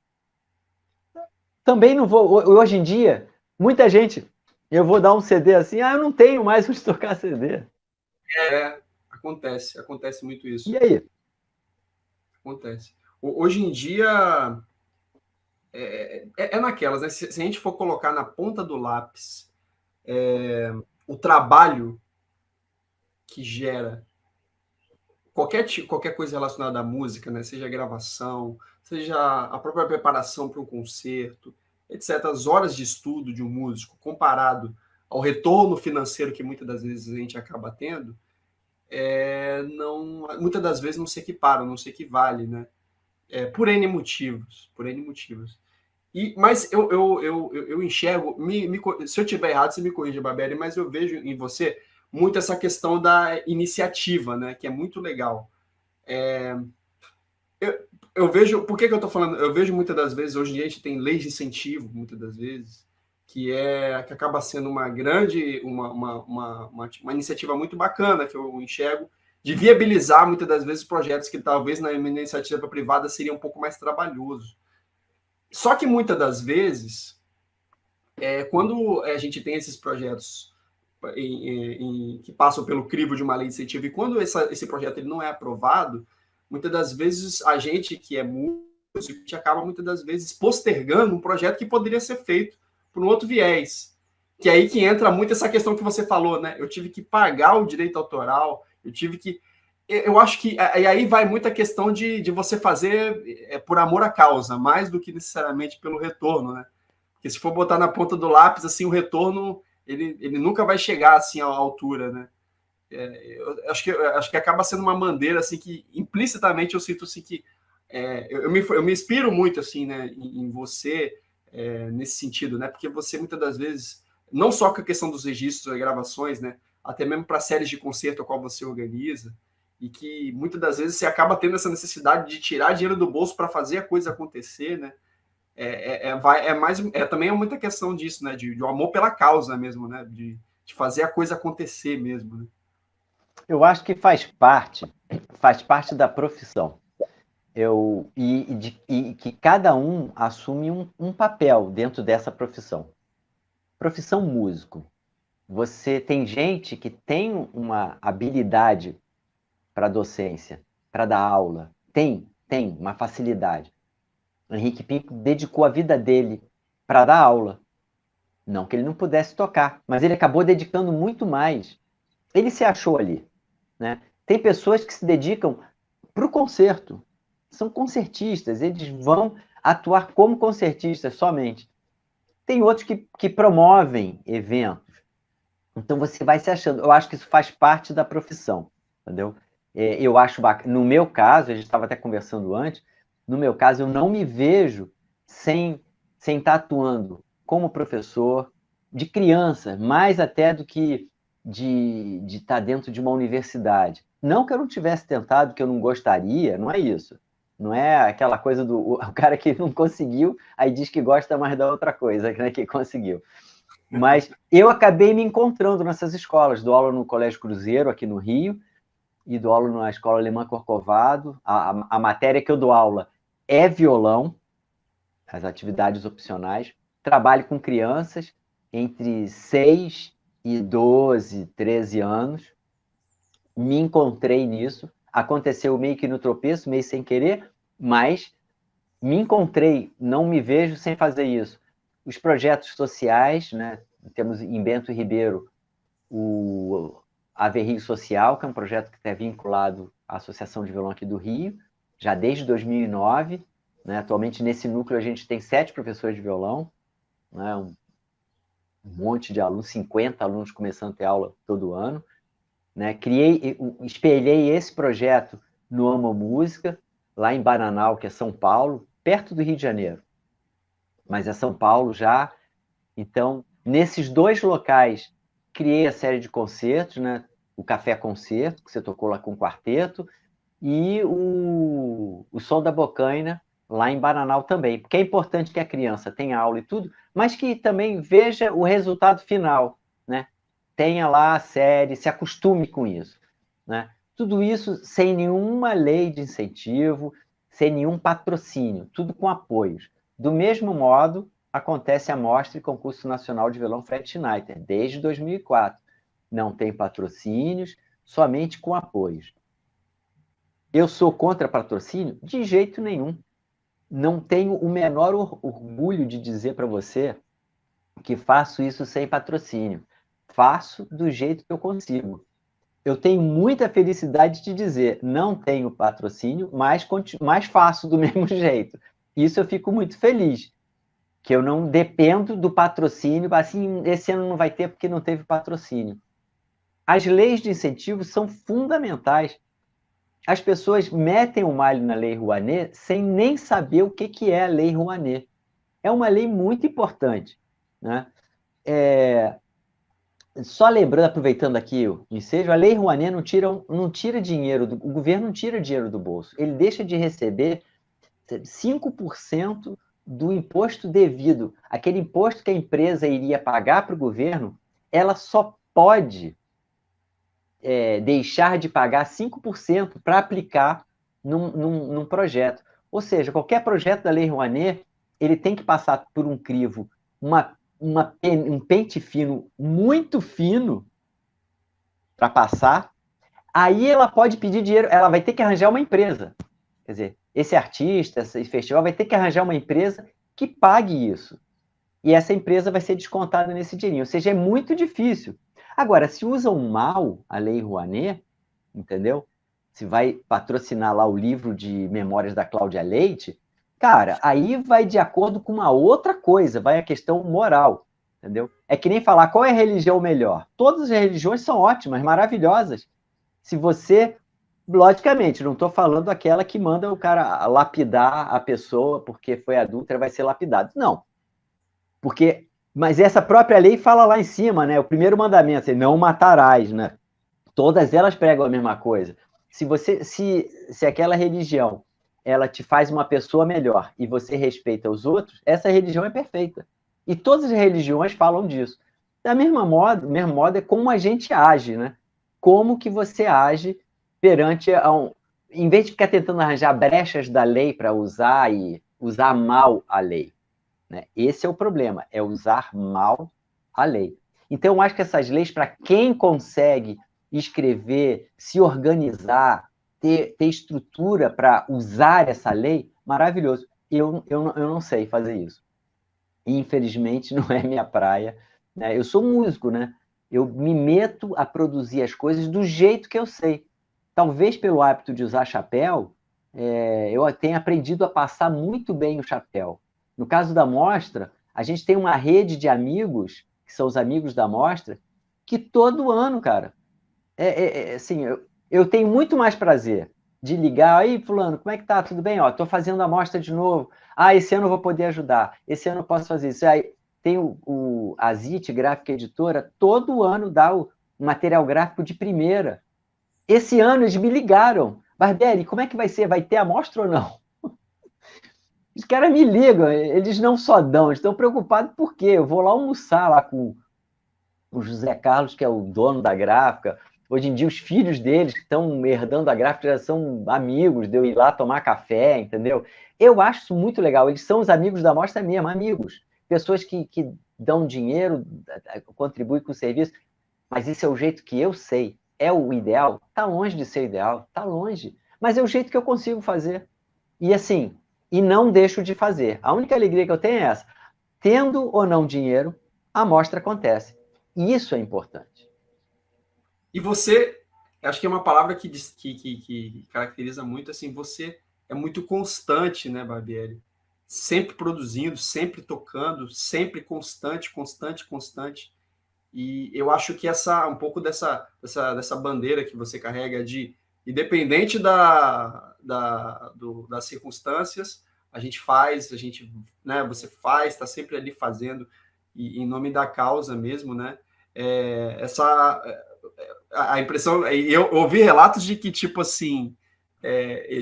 Também não vou. Hoje em dia, muita gente, eu vou dar um CD assim, eu não tenho mais onde tocar CD. Acontece muito isso. E aí? Acontece. Hoje em dia, é naquelas, né? Se a gente for colocar na ponta do lápis o trabalho que gera qualquer coisa relacionada à música, né? Seja gravação, seja a própria preparação para um concerto, etc. As horas de estudo de um músico comparado ao retorno financeiro que muitas das vezes a gente acaba tendo, muitas das vezes não se equiparam, não se equivale, né? Por N motivos, por N motivos. Mas eu enxergo, se eu estiver errado, você me corrija, Barbieri, mas eu vejo em você muito essa questão da iniciativa, né? Que é muito legal. Eu vejo, por que eu estou falando? Eu vejo muitas das vezes, hoje em dia a gente tem leis de incentivo, muitas das vezes, que acaba sendo uma grande, uma iniciativa muito bacana, que eu enxergo, de viabilizar muitas das vezes projetos que talvez na iniciativa privada seria um pouco mais trabalhoso. Só que muitas das vezes, quando a gente tem esses projetos que passam pelo crivo de uma lei de incentivo, e quando esse projeto ele não é aprovado, muitas das vezes a gente que é músico, a gente acaba muitas das vezes postergando um projeto que poderia ser feito por um outro viés. Que é aí que entra muito essa questão que você falou, né? Eu tive que pagar o direito autoral, eu tive que. Eu acho que. E aí vai muita questão de você fazer por amor à causa, mais do que necessariamente pelo retorno, né? Porque se for botar na ponta do lápis, assim, o retorno ele nunca vai chegar assim à altura, né? Eu acho que acaba sendo uma bandeira assim que implicitamente eu sinto assim que eu me inspiro muito assim, né, em você nesse sentido, né? Porque você muitas das vezes não só com a questão dos registros, das gravações, né? Até mesmo para séries de concerto a qual você organiza e que muitas das vezes você acaba tendo essa necessidade de tirar dinheiro do bolso para fazer a coisa acontecer, né? Também é muita questão disso, né? De um amor pela causa mesmo, né? De fazer a coisa acontecer mesmo, né? Eu acho que faz parte da profissão. E que cada um assume um papel dentro dessa profissão. Profissão músico. Você tem gente que tem uma habilidade para docência, para dar aula. Tem uma facilidade. O Henrique Pinco dedicou a vida dele para dar aula. Não que ele não pudesse tocar, mas ele acabou dedicando muito mais. Ele se achou ali, né? Tem pessoas que se dedicam para o concerto. São concertistas, eles vão atuar como concertistas somente. Tem outros que promovem eventos. Então você vai se achando. Eu acho que isso faz parte da profissão, entendeu? Eu acho bacana. No meu caso, a gente estava até conversando antes, no meu caso, eu não me vejo sem estar atuando como professor de criança, mais até do que de estar dentro de uma universidade. Não que eu não tivesse tentado, que eu não gostaria, não é isso. Não é aquela coisa do o cara que não conseguiu, aí diz que gosta mais da outra coisa, né, que conseguiu. Mas eu acabei me encontrando nessas escolas. Dou aula no Colégio Cruzeiro, aqui no Rio, e dou aula na Escola Alemã Corcovado. A matéria que eu dou aula é violão, as atividades opcionais. Trabalho com crianças entre 6 e 12, 13 anos. Me encontrei nisso. Aconteceu meio que no tropeço, meio sem querer, mas me encontrei, não me vejo sem fazer isso. Os projetos sociais, né? Temos em Bento Ribeiro o Averrio Social, que é um projeto que está vinculado à Associação de Violão aqui do Rio, já desde 2009. Né? Atualmente, nesse núcleo, a gente tem 7 professores de violão, né? Um monte de alunos, 50 alunos começando a ter aula todo ano. Né? Espelhei esse projeto no Amo Música, lá em Bananal, que é São Paulo, perto do Rio de Janeiro. Mas é São Paulo já. Então, nesses 2 locais, criei a série de concertos, né? O Café Concerto, que você tocou lá com o quarteto, e o Som da Bocaina, lá em Bananal também. Porque é importante que a criança tenha aula e tudo, mas que também veja o resultado final, né? Tenha lá a série, se acostume com isso, né? Tudo isso sem nenhuma lei de incentivo, sem nenhum patrocínio, tudo com apoios. Do mesmo modo, acontece a Mostra e Concurso Nacional de Violão Fred Schneider, desde 2004. Não tem patrocínios, somente com apoios. Eu sou contra patrocínio? De jeito nenhum. Não tenho o menor orgulho de dizer para você que faço isso sem patrocínio. Faço do jeito que eu consigo. Eu tenho muita felicidade de dizer, não tenho patrocínio, mas faço do mesmo jeito. Isso eu fico muito feliz, que eu não dependo do patrocínio, assim, esse ano não vai ter porque não teve patrocínio. As leis de incentivo são fundamentais. As pessoas metem o malho na Lei Rouanet sem nem saber o que é a Lei Rouanet. É uma lei muito importante, né? Só lembrando, aproveitando aqui o ensejo, a Lei Rouanet não tira dinheiro, o governo não tira dinheiro do bolso, ele deixa de receber 5% do imposto devido. Aquele imposto que a empresa iria pagar para o governo, ela só pode deixar de pagar 5% para aplicar num projeto. Ou seja, qualquer projeto da Lei Rouanet, ele tem que passar por um crivo, um pente fino, muito fino, para passar. Aí ela pode pedir dinheiro, ela vai ter que arranjar uma empresa. Quer dizer, esse artista, esse festival vai ter que arranjar uma empresa que pague isso. E essa empresa vai ser descontada nesse dinheirinho. Ou seja, é muito difícil. Agora, se usam mal a Lei Rouanet, entendeu? Se vai patrocinar lá o livro de memórias da Cláudia Leite, cara, aí vai de acordo com uma outra coisa, vai a questão moral, entendeu? É que nem falar qual é a religião melhor. Todas as religiões são ótimas, maravilhosas. Se você, logicamente, não estou falando aquela que manda o cara lapidar a pessoa porque foi adúltera, vai ser lapidado. Não. Mas essa própria lei fala lá em cima, né? O primeiro mandamento, não matarás, né? Todas elas pregam a mesma coisa. Se aquela religião ela te faz uma pessoa melhor e você respeita os outros, essa religião é perfeita. E todas as religiões falam disso. Da mesma modo é como a gente age, né? Como que você age perante em vez de ficar tentando arranjar brechas da lei para usar e usar mal a lei. Né? Esse é o problema, é usar mal a lei. Então, eu acho que essas leis, para quem consegue escrever, se organizar, ter estrutura para usar essa lei, maravilhoso. Eu não sei fazer isso. Infelizmente, não é minha praia. Né? Eu sou músico, né? Eu me meto a produzir as coisas do jeito que eu sei. Talvez pelo hábito de usar chapéu, eu tenha aprendido a passar muito bem o chapéu. No caso da mostra, a gente tem uma rede de amigos, que são os amigos da mostra, que todo ano, cara, assim, eu tenho muito mais prazer de ligar, aí, fulano, como é que tá? Tudo bem? Ó, tô fazendo a mostra de novo. Ah, esse ano eu vou poder ajudar. Esse ano eu posso fazer isso. Aí tem a ZIT, Gráfica Editora, todo ano dá o material gráfico de primeira. Esse ano eles me ligaram. Barbieri, como é que vai ser? Vai ter a mostra ou não? Os caras me ligam, eles não só dão, eles estão preocupados por quê? Eu vou lá almoçar lá com o José Carlos, que é o dono da gráfica. Hoje em dia, os filhos deles que estão herdando a gráfica já são amigos de eu ir lá tomar café, entendeu? Eu acho isso muito legal. Eles são os amigos da mostra mesmo, amigos. Pessoas que dão dinheiro, contribuem com o serviço. Mas esse é o jeito que eu sei. É o ideal? Está longe de ser ideal, está longe. Mas é o jeito que eu consigo fazer. E assim, e não deixo de fazer. A única alegria que eu tenho é essa. Tendo ou não dinheiro, a mostra acontece. E isso é importante. E você, acho que é uma palavra que caracteriza muito, assim, você é muito constante, né, Barbieri? Sempre produzindo, sempre tocando, sempre constante, constante, constante. E eu acho que um pouco dessa bandeira que você carrega de, independente das circunstâncias, a gente faz, né, você faz, está sempre ali fazendo, e em nome da causa mesmo, né? A impressão, eu ouvi relatos de que, tipo assim,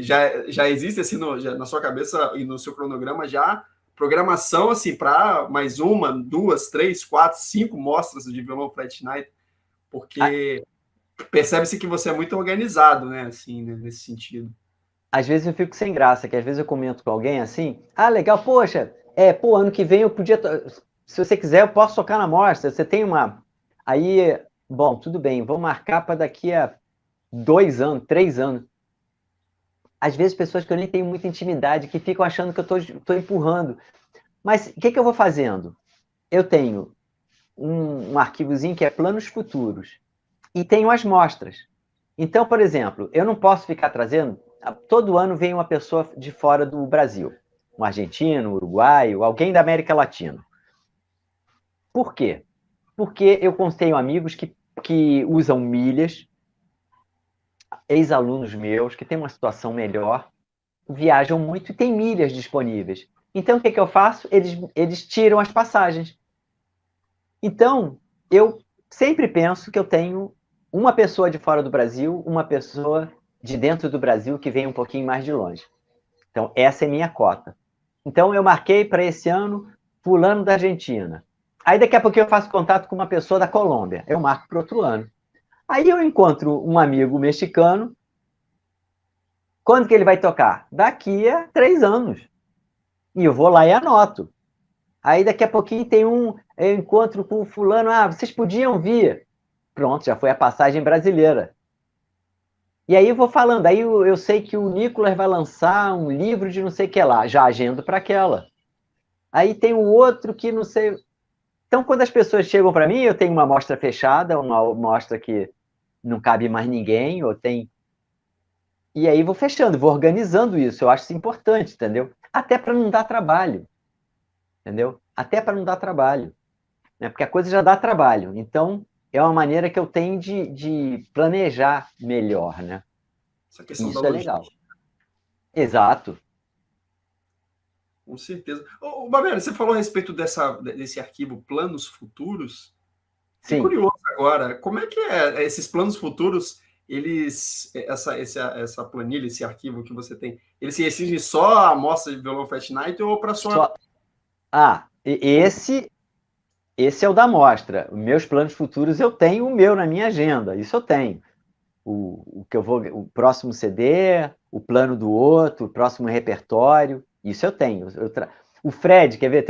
já existe assim na sua cabeça e no seu cronograma já programação assim para mais uma, duas, três, quatro, cinco mostras de violão Flat Night, porque percebe-se que você é muito organizado, né, assim, né, nesse sentido. Às vezes eu fico sem graça, que às vezes eu comento com alguém assim, legal, poxa, ano que vem eu podia, se você quiser eu posso tocar na mostra, você tem uma, aí, bom, tudo bem, vou marcar para daqui a 2 anos, 3 anos. Às vezes, pessoas que eu nem tenho muita intimidade, que ficam achando que eu estou empurrando. Mas o que eu vou fazendo? Eu tenho um arquivozinho que é planos futuros e tenho as mostras. Então, por exemplo, eu não posso ficar trazendo... Todo ano vem uma pessoa de fora do Brasil. Um argentino, um uruguaio, alguém da América Latina. Por quê? Porque eu tenho amigos que usam milhas, ex-alunos meus, que têm uma situação melhor, viajam muito e têm milhas disponíveis. Então, o que eu faço? Eles tiram as passagens. Então, eu sempre penso que eu tenho uma pessoa de fora do Brasil, uma pessoa de dentro do Brasil que vem um pouquinho mais de longe. Então, essa é minha cota. Então, eu marquei para esse ano fulano da Argentina. Aí, daqui a pouco, eu faço contato com uma pessoa da Colômbia. Eu marco para outro ano. Aí, eu encontro um amigo mexicano. Quando que ele vai tocar? Daqui a 3 anos. E eu vou lá e anoto. Aí, daqui a pouquinho, eu encontro com o fulano. Ah, vocês podiam vir. Pronto, já foi a passagem brasileira. E aí eu vou falando. Aí eu sei que o Nicolas vai lançar um livro de não sei o que lá. Já agendo para aquela. Aí tem o outro que não sei... Então, quando as pessoas chegam para mim, eu tenho uma amostra fechada, uma amostra que não cabe mais ninguém, ou tem... E aí vou fechando, vou organizando isso. Eu acho isso importante, entendeu? Até para não dar trabalho, entendeu? Até para não dar trabalho, né? Porque a coisa já dá trabalho. Então, é uma maneira que eu tenho de planejar melhor, né? Essa questão da Isso é logística. legal. Exato. Com certeza. Ô, Barbera, você falou a respeito desse arquivo Planos Futuros. Fiquei Sim. curioso agora. Como é que é esses planos futuros? Essa planilha, esse arquivo que você tem, ele se restringe só à amostra de violão Fat Night ou para sua... Só... Ah, esse é o da amostra. Os meus planos futuros, eu tenho o meu na minha agenda. Isso eu tenho. O que eu vou, o próximo CD, o plano do outro, o próximo repertório, isso eu tenho. O Fred, quer ver?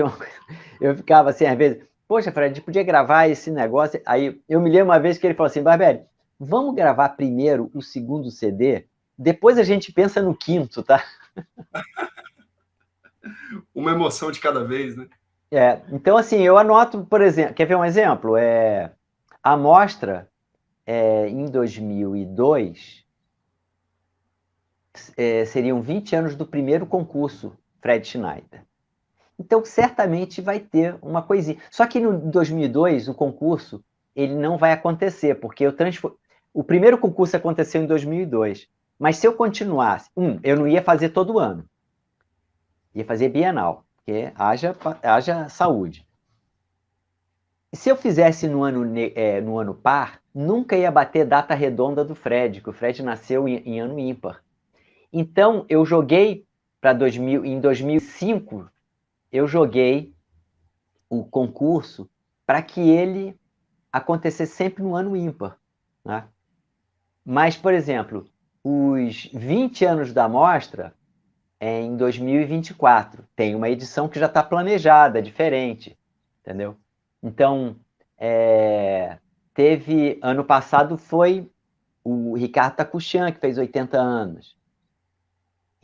Eu ficava assim, às vezes, poxa, Fred, a gente podia gravar esse negócio. Aí eu me lembro uma vez que ele falou assim, Barberi, vamos gravar primeiro o segundo CD, depois a gente pensa no quinto, tá? Uma emoção de cada vez, né? Então, assim, eu anoto, por exemplo, quer ver um exemplo? A amostra, em 2002, seriam 20 anos do primeiro concurso Fred Schneider. Então, certamente vai ter uma coisinha. Só que no 2002, o concurso, ele não vai acontecer, porque o primeiro concurso aconteceu em 2002. Mas se eu continuasse, eu não ia fazer todo ano. Ia fazer bienal, porque haja saúde. E se eu fizesse no ano par, nunca ia bater data redonda do Fred, que o Fred nasceu em ano ímpar. Então, eu joguei em 2005, eu joguei o concurso para que ele acontecesse sempre no ano ímpar, né? Mas, por exemplo, os 20 anos da mostra é em 2024. Tem uma edição que já está planejada, diferente, entendeu? Então, ano passado foi o Ricardo Takuchan, que fez 80 anos.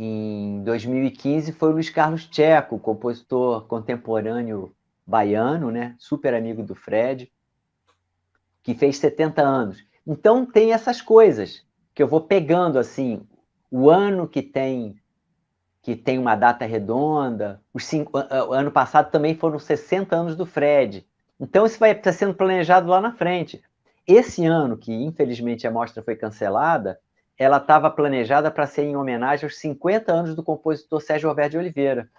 Em 2015 foi o Luiz Carlos Tcheco, compositor contemporâneo baiano, né? Super amigo do Fred, que fez 70 anos. Então tem essas coisas que eu vou pegando assim, o ano que tem uma data redonda. O ano passado também foram 60 anos do Fred. Então isso vai estar sendo planejado lá na frente. Esse ano, que infelizmente a mostra foi cancelada, ela estava planejada para ser em homenagem aos 50 anos do compositor Sérgio Roberto de Oliveira,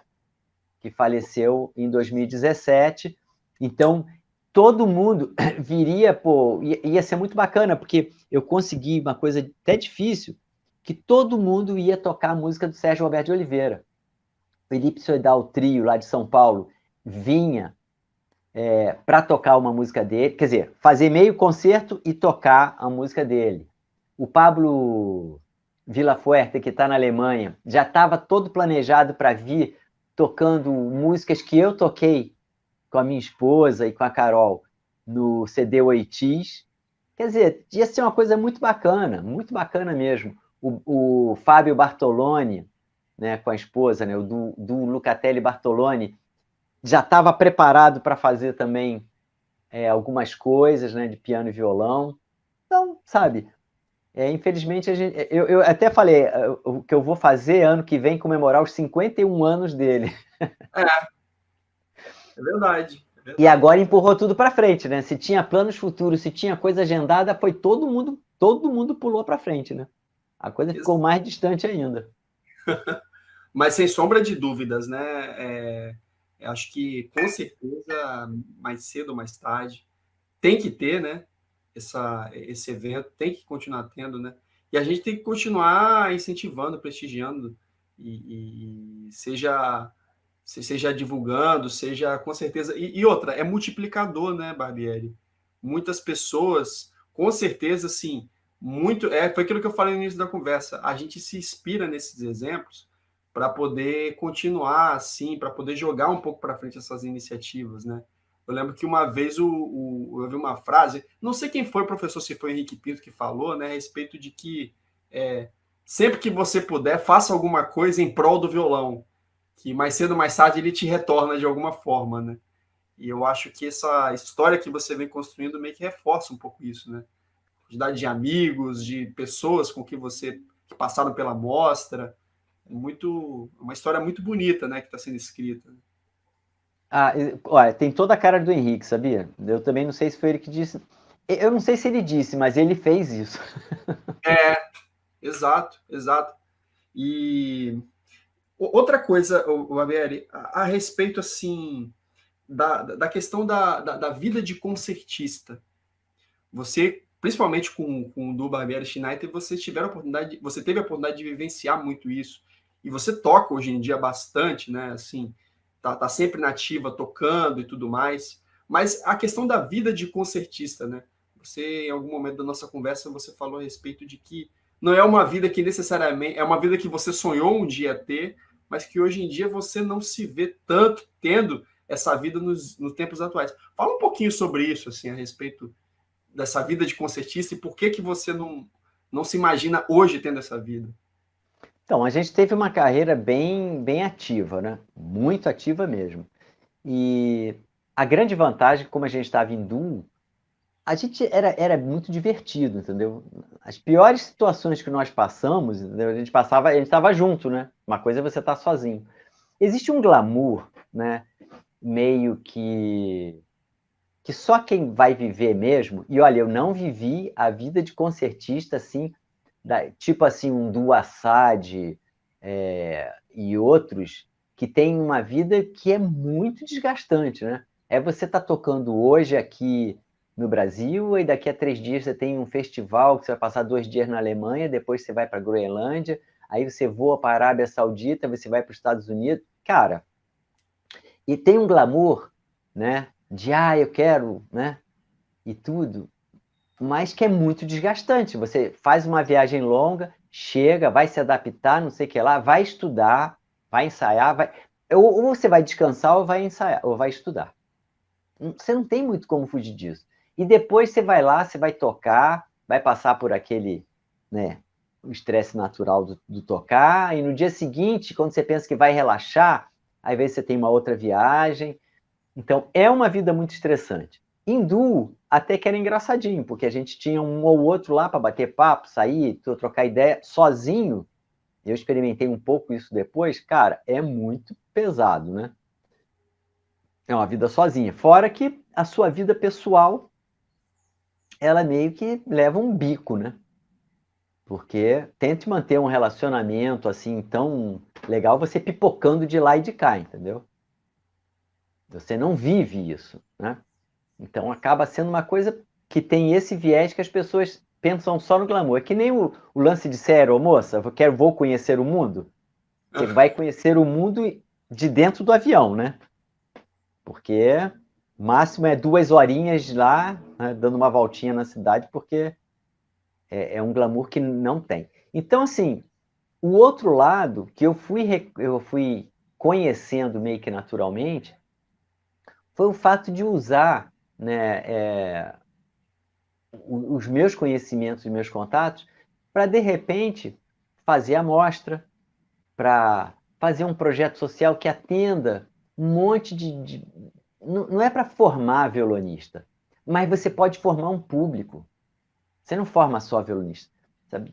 que faleceu em 2017. Então, todo mundo viria, pô, ia ser muito bacana, porque eu consegui uma coisa até difícil, que todo mundo ia tocar a música do Sérgio Roberto de Oliveira. Felipe Soidal, trio lá de São Paulo, vinha para tocar uma música dele, quer dizer, fazer meio concerto e tocar a música dele. O Pablo Villafuerte, que está na Alemanha, já estava todo planejado para vir tocando músicas que eu toquei com a minha esposa e com a Carol no CD Oitis. Quer dizer, ia ser uma coisa muito bacana mesmo. O Fábio Bartoloni, né, com a esposa, né, o do Lucatelli Bartoloni, já estava preparado para fazer também algumas coisas, né, de piano e violão. Então, sabe, infelizmente, eu até falei o que eu vou fazer ano que vem comemorar os 51 anos dele. É verdade, é E verdade. agora empurrou tudo para frente, né? Se tinha planos futuros, se tinha coisa agendada, foi todo mundo pulou para frente, né? A coisa ficou mais distante ainda. Mas sem sombra de dúvidas, né? Acho que com certeza, mais cedo ou mais tarde, tem que ter, né? Esse evento, tem que continuar tendo, né? E a gente tem que continuar incentivando, prestigiando, e seja divulgando, seja com certeza. E outra, é multiplicador, né, Barbieri? Muitas pessoas, com certeza, assim, foi aquilo que eu falei no início da conversa. A gente se inspira nesses exemplos para poder continuar assim, para poder jogar um pouco para frente essas iniciativas, né? Eu lembro que uma vez eu vi uma frase, não sei quem foi o professor, se foi o Henrique Pinto que falou, né, a respeito de que é, sempre que você puder, faça alguma coisa em prol do violão, que mais cedo ou mais tarde ele te retorna de alguma forma, né? E eu acho que essa história que você vem construindo meio que reforça um pouco isso, né? A quantidade de amigos, de pessoas com que passaram pela mostra, uma história muito bonita, né, que está sendo escrita. Ah, olha, tem toda a cara do Henrique, sabia? Eu também não sei se foi ele que disse. Eu não sei se ele disse, mas ele fez isso. Exato, exato. E outra coisa, o Barbieri, a respeito assim da questão da vida de concertista. Você, principalmente com o Du Barbieri Schneider, você teve a oportunidade de vivenciar muito isso. E você toca hoje em dia bastante, né? Assim, tá sempre nativa, tocando e tudo mais. Mas a questão da vida de concertista, né? Você, em algum momento da nossa conversa, você falou a respeito de que não é uma vida que necessariamente é uma vida que você sonhou um dia ter, mas que hoje em dia você não se vê tanto tendo essa vida nos tempos atuais. Fala um pouquinho sobre isso, assim, a respeito dessa vida de concertista e por que você não se imagina hoje tendo essa vida? Então, a gente teve uma carreira bem ativa, né? Muito ativa mesmo. E a grande vantagem, como a gente estava em duo, a gente era muito divertido, entendeu? As piores situações que nós passamos, entendeu? A gente estava junto, né? Uma coisa é você estar sozinho. Existe um glamour, né? Meio que só quem vai viver mesmo, e olha, eu não vivi a vida de concertista assim, tipo assim, um Duo Assad e outros que têm uma vida que é muito desgastante, né? É você tá tocando hoje aqui no Brasil, e daqui a 3 dias você tem um festival que você vai passar 2 dias na Alemanha, depois você vai para a Groenlândia, aí você voa para a Arábia Saudita, você vai para os Estados Unidos. Cara, e tem um glamour, né? De eu quero, né? E tudo, mas que é muito desgastante. Você faz uma viagem longa, chega, vai se adaptar, não sei o que lá, vai estudar, vai ensaiar, ou você vai descansar ou vai ensaiar, ou vai estudar. Você não tem muito como fugir disso. E depois você vai lá, você vai tocar, vai passar por aquele, né, o estresse natural do tocar, e no dia seguinte, quando você pensa que vai relaxar, às vezes você tem uma outra viagem. Então, é uma vida muito estressante. Hindu até que era engraçadinho, porque a gente tinha um ou outro lá para bater papo, sair, trocar ideia sozinho. Eu experimentei um pouco isso depois. Cara, é muito pesado, né? É uma vida sozinha. Fora que a sua vida pessoal, ela meio que leva um bico, né? Porque tente manter um relacionamento assim tão legal, você pipocando de lá e de cá, entendeu? Você não vive isso, né? Então acaba sendo uma coisa que tem esse viés que as pessoas pensam só no glamour. É que nem o lance de sério, moça, vou conhecer o mundo. Você vai conhecer o mundo de dentro do avião, né? Porque máximo é 2 horinhas lá, né, dando uma voltinha na cidade, porque é um glamour que não tem. Então, assim, o outro lado que eu fui conhecendo meio que naturalmente foi o fato de usar, né, os meus conhecimentos e meus contatos para, de repente, fazer amostra, para fazer um projeto social que atenda um monte não é para formar violonista, mas você pode formar um público. Você não forma só violonista. Sabe?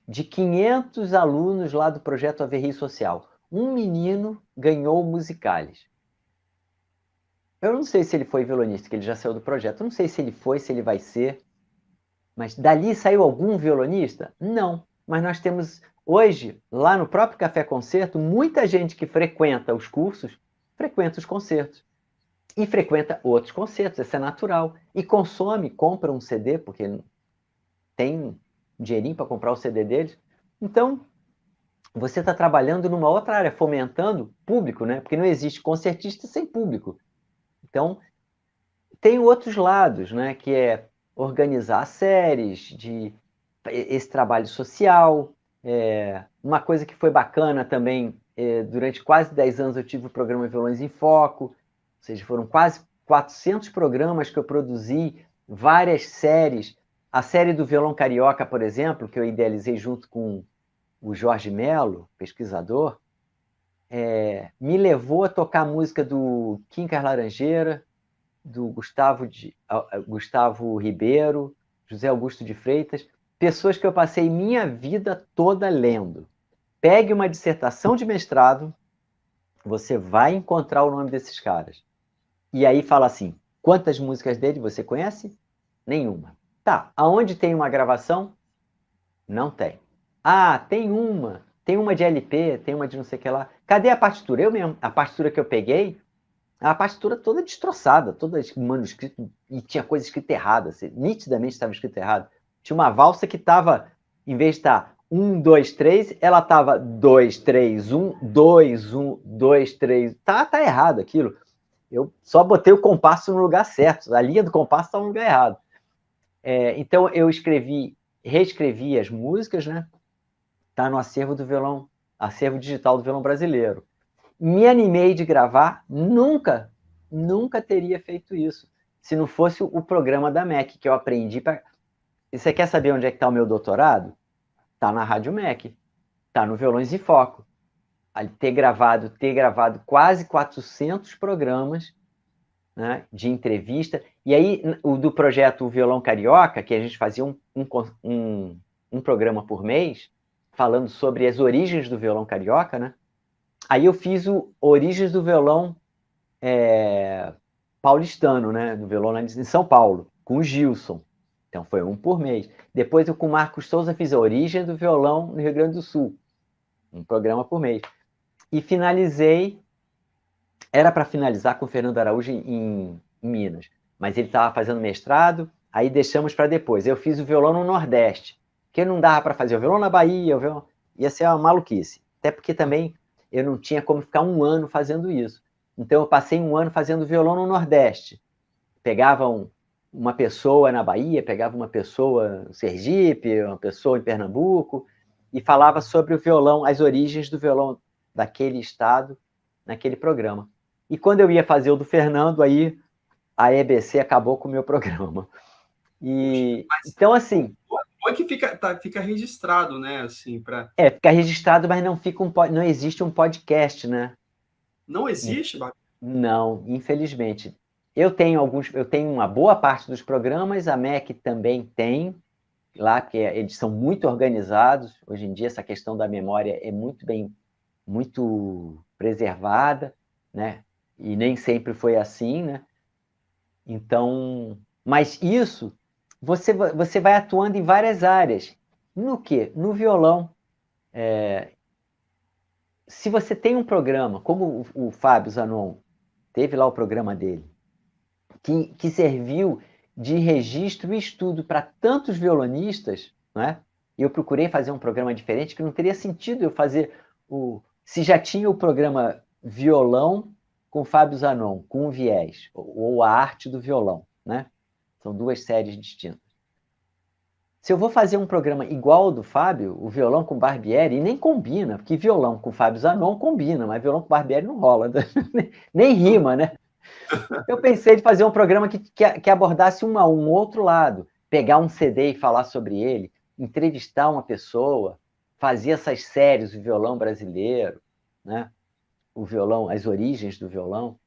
De 500 alunos lá do projeto Averri Social, um menino ganhou musicales. Eu não sei se ele foi violonista, que ele já saiu do projeto. Eu não sei se ele foi, se ele vai ser. Mas dali saiu algum violonista? Não. Mas nós temos hoje, lá no próprio Café Concerto, muita gente que frequenta os cursos, frequenta os concertos. E frequenta outros concertos, isso é natural. E consome, compra um CD, porque tem um dinheirinho para comprar o CD deles. Então, você está trabalhando numa outra área, fomentando público, né? Porque não existe concertista sem público. Então, tem outros lados, né? Que é organizar séries, esse trabalho social. Uma coisa que foi bacana também, durante quase 10 anos eu tive o programa Violões em Foco, ou seja, foram quase 400 programas que eu produzi, várias séries. A série do Violão Carioca, por exemplo, que eu idealizei junto com o Jorge Melo, pesquisador, me levou a tocar a música do Quincas Laranjeira, do Gustavo Ribeiro, José Augusto de Freitas, pessoas que eu passei minha vida toda lendo. Pegue uma dissertação de mestrado, você vai encontrar o nome desses caras. E aí fala assim, quantas músicas dele você conhece? Nenhuma. Tá, aonde tem uma gravação? Não tem. Ah, tem uma de LP, tem uma de não sei o que lá. Cadê a partitura? Eu mesmo, a partitura que eu peguei, a partitura toda destroçada, toda manuscrito, e tinha coisa escrita errada, assim, nitidamente estava escrito errado. Tinha uma valsa que estava, em vez de estar 1, 2, 3, ela estava 2, 3, 1, 2, 1, 2, 3. Tá errado aquilo. Eu só botei o compasso no lugar certo, a linha do compasso estava no lugar errado. Então eu reescrevi as músicas, né? Tá no acervo do violão, acervo digital do violão brasileiro. Me animei de gravar, nunca teria feito isso. Se não fosse o programa da MEC, que eu aprendi para. E você quer saber onde é que está o meu doutorado? Está na Rádio MEC, está no Violões em Foco. Ter gravado quase 400 programas, né, de entrevista. E aí, o do projeto Violão Carioca, que a gente fazia um programa por mês, falando sobre as origens do violão carioca, né? Aí eu fiz o Origens do Violão paulistano, né? Do violão em São Paulo, com o Gilson. Então foi um por mês. Depois eu com o Marcos Souza fiz a Origem do Violão no Rio Grande do Sul. Um programa por mês. E finalizei, era para finalizar com o Fernando Araújo em Minas. Mas ele estava fazendo mestrado, aí deixamos para depois. Eu fiz o violão no Nordeste, porque não dava para fazer o violão na Bahia, ia ser uma maluquice. Até porque também eu não tinha como ficar um ano fazendo isso. Então eu passei um ano fazendo violão no Nordeste. Pegava uma pessoa na Bahia, pegava uma pessoa no Sergipe, uma pessoa em Pernambuco, e falava sobre o violão, as origens do violão daquele estado, naquele programa. E quando eu ia fazer o do Fernando, aí a EBC acabou com o meu programa. Então, assim... Bom que fica registrado, né? Assim, fica registrado, mas não existe um podcast, né? Não existe? Não, infelizmente. Eu tenho uma boa parte dos programas, a MEC também tem, lá, porque eles são muito organizados. Hoje em dia, essa questão da memória é muito preservada, né? E nem sempre foi assim, né? Então, mas isso, você vai atuando em várias áreas. No quê? No violão. Se você tem um programa, como o Fábio Zanon teve lá o programa dele, que serviu de registro e estudo para tantos violonistas, né? Eu procurei fazer um programa diferente, que não teria sentido eu fazer se já tinha o programa Violão com Fábio Zanon, com o Viés, ou a Arte do Violão, né? São duas séries distintas. Se eu vou fazer um programa igual ao do Fábio, o Violão com Barbieri, e nem combina, porque violão com Fábio Zanon combina, mas violão com Barbieri não rola, nem rima, né? Eu pensei de fazer um programa que abordasse um outro lado, pegar um CD e falar sobre ele, entrevistar uma pessoa, fazer essas séries, o violão brasileiro, né? O violão, as origens do violão.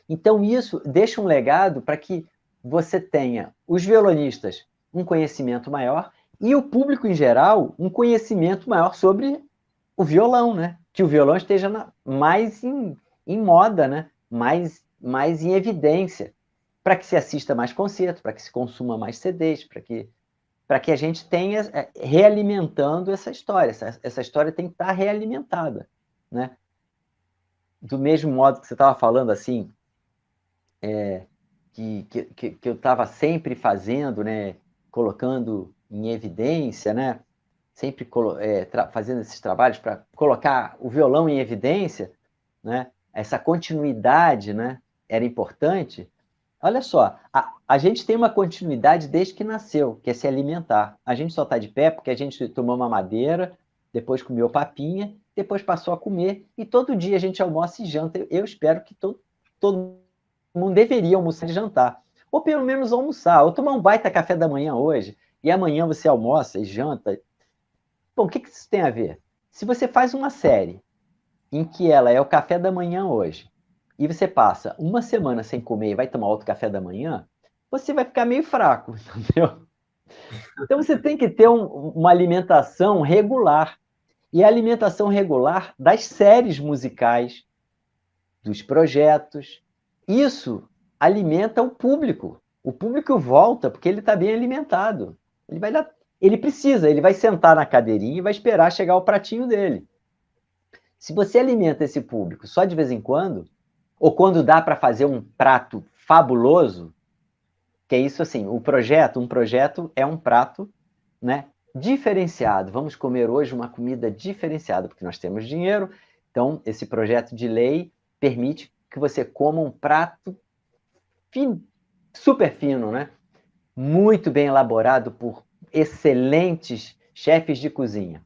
Então, isso deixa um legado para que você tenha os violonistas um conhecimento maior e o público em geral um conhecimento maior sobre o violão, né? Que o violão esteja mais em moda, né? Mais em evidência, para que se assista mais concerto, para que se consuma mais CDs, para que a gente tenha realimentando essa história. Essa história tem que estar realimentada, né? Do mesmo modo que você estava falando assim, que eu estava sempre fazendo, né? Colocando em evidência, né? Sempre fazendo esses trabalhos para colocar o violão em evidência, né? Essa continuidade, né? Era importante. Olha só, a gente tem uma continuidade desde que nasceu, que é se alimentar. A gente só está de pé porque a gente tomou uma madeira, depois comeu papinha, depois passou a comer, e todo dia a gente almoça e janta. Eu espero que todo mundo deveria almoçar e jantar. Ou pelo menos almoçar, ou tomar um baita café da manhã hoje, e amanhã você almoça e janta. Bom, o que isso tem a ver? Se você faz uma série em que ela é o café da manhã hoje, e você passa uma semana sem comer e vai tomar outro café da manhã, você vai ficar meio fraco, entendeu? Então você tem que ter uma alimentação regular. E a alimentação regular das séries musicais, dos projetos. Isso alimenta o público. O público volta porque ele está bem alimentado. Ele vai sentar na cadeirinha e vai esperar chegar o pratinho dele. Se você alimenta esse público só de vez em quando, ou quando dá para fazer um prato fabuloso, que é isso assim, um projeto é um prato, né, diferenciado. Vamos comer hoje uma comida diferenciada, porque nós temos dinheiro, então esse projeto de lei permite que você coma um prato super fino, né? Muito bem elaborado por excelentes chefes de cozinha.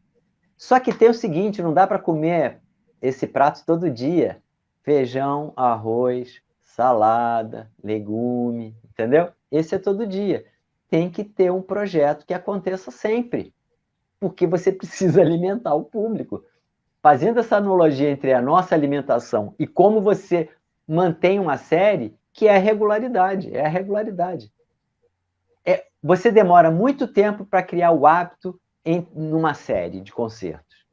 Só que tem o seguinte, não dá para comer esse prato todo dia. Feijão, arroz, salada, legume, entendeu? Esse é todo dia. Tem que ter um projeto que aconteça sempre, porque você precisa alimentar o público. Fazendo essa analogia entre a nossa alimentação e como você mantém uma série, que é a regularidade, é a regularidade. Você demora muito tempo para criar o hábito numa série de concertos,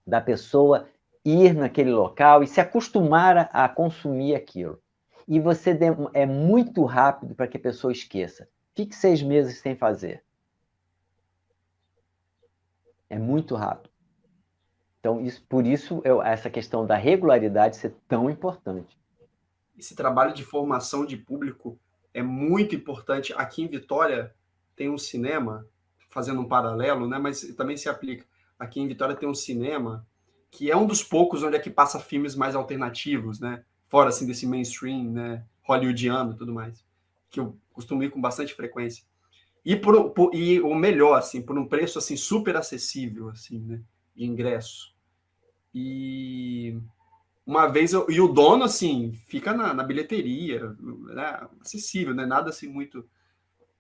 da pessoa ir naquele local e se acostumar a consumir aquilo. E você é muito rápido para que a pessoa esqueça. Fique 6 meses sem fazer. É muito rápido. Então, por isso essa questão da regularidade ser tão importante. Esse trabalho de formação de público é muito importante. Aqui em Vitória tem um cinema, fazendo um paralelo, né? Mas também se aplica. Aqui em Vitória tem um cinema que é um dos poucos onde é que passa filmes mais alternativos, né? Fora assim desse mainstream, né? Hollywoodiano e tudo mais, que eu costumo ir com bastante frequência. E o melhor, assim, por um preço assim super acessível, assim, né? De ingresso. E uma vez e o dono assim fica na bilheteria, né? Acessível, né? Nada assim muito.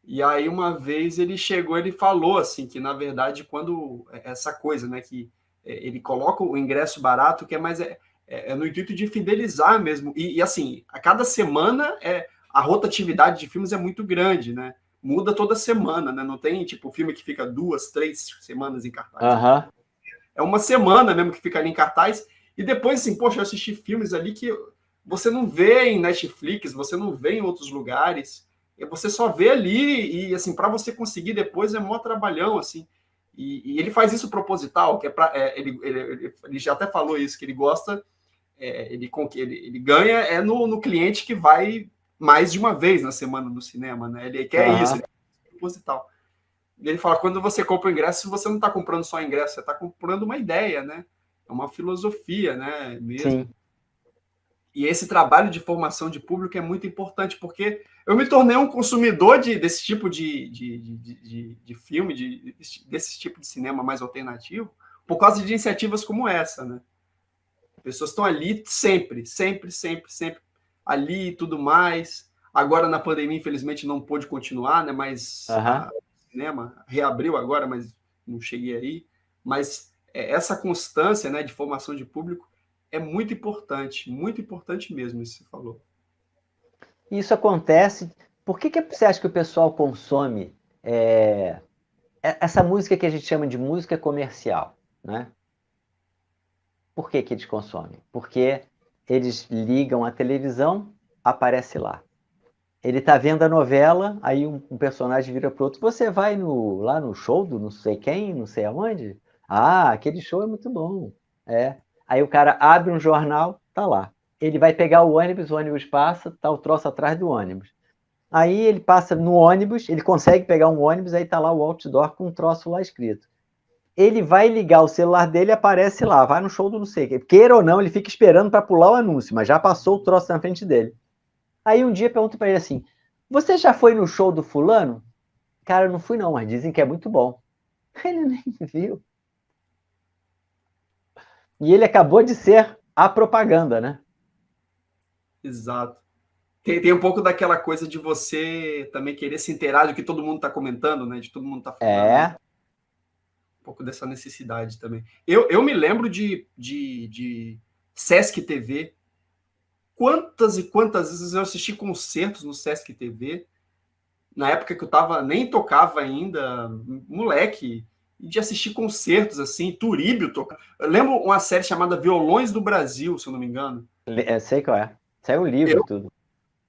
E aí uma vez ele chegou, ele falou assim que na verdade quando essa coisa, né, que ele coloca o ingresso barato, que é mais no intuito de fidelizar mesmo. E assim, a cada semana a rotatividade de filmes é muito grande, né? Muda toda semana, né? Não tem tipo filme que fica 2, 3 semanas em cartaz. Uhum. É uma semana mesmo que fica ali em cartaz. E depois, assim, poxa, eu assisti filmes ali que você não vê em Netflix, você não vê em outros lugares, você só vê ali, e assim, para você conseguir depois é mó trabalhão, assim. E ele faz isso proposital, que ele já até falou isso, que ele gosta, ele ganha no cliente que vai mais de uma vez na semana no cinema, né? Ele quer isso, ele é proposital. E ele fala, quando você compra o ingresso, você não está comprando só ingresso, você está comprando uma ideia, né? É uma filosofia, né? Mesmo. Sim. E esse trabalho de formação de público é muito importante, porque eu me tornei um consumidor desse tipo de filme, desse tipo de cinema mais alternativo, por causa de iniciativas como essa, né? Pessoas estão ali sempre ali e tudo mais. Agora, na pandemia, infelizmente, não pôde continuar, né? Mas Aham. o cinema reabriu agora, mas não cheguei aí. Mas essa constância, né, de formação de público é muito importante mesmo, isso que você falou. Isso acontece. Por que você acha que o pessoal consome essa música que a gente chama de música comercial, né? Por que eles consomem? Porque eles ligam a televisão, aparece lá. Ele tá vendo a novela, aí um personagem vira pro outro, você vai lá no show do não sei quem, não sei aonde? Ah, aquele show é muito bom. É. Aí o cara abre um jornal, tá lá. Ele vai pegar o ônibus passa, tá o troço atrás do ônibus. Aí ele passa no ônibus, ele consegue pegar um ônibus, aí tá lá o outdoor com um troço lá escrito. Ele vai ligar o celular dele e aparece lá, vai no show do não sei quem. Queira ou não, ele fica esperando para pular o anúncio, mas já passou o troço na frente dele. Aí um dia pergunto para ele assim: você já foi no show do fulano? Cara, eu não fui não, mas dizem que é muito bom. Ele nem viu. E ele acabou de ser a propaganda, né? Exato. Tem um pouco daquela coisa de você também querer se inteirar do que todo mundo está comentando, né? De todo mundo tá falando, mas É. um pouco dessa necessidade também. Eu me lembro de Sesc TV. Quantas e quantas vezes eu assisti concertos no Sesc TV, na época que eu tava, nem tocava ainda, moleque, e de assistir concertos, assim, Turíbio tocar. Eu lembro uma série chamada Violões do Brasil, se eu não me engano. Sei qual é. Saiu um livro Eu, e tudo.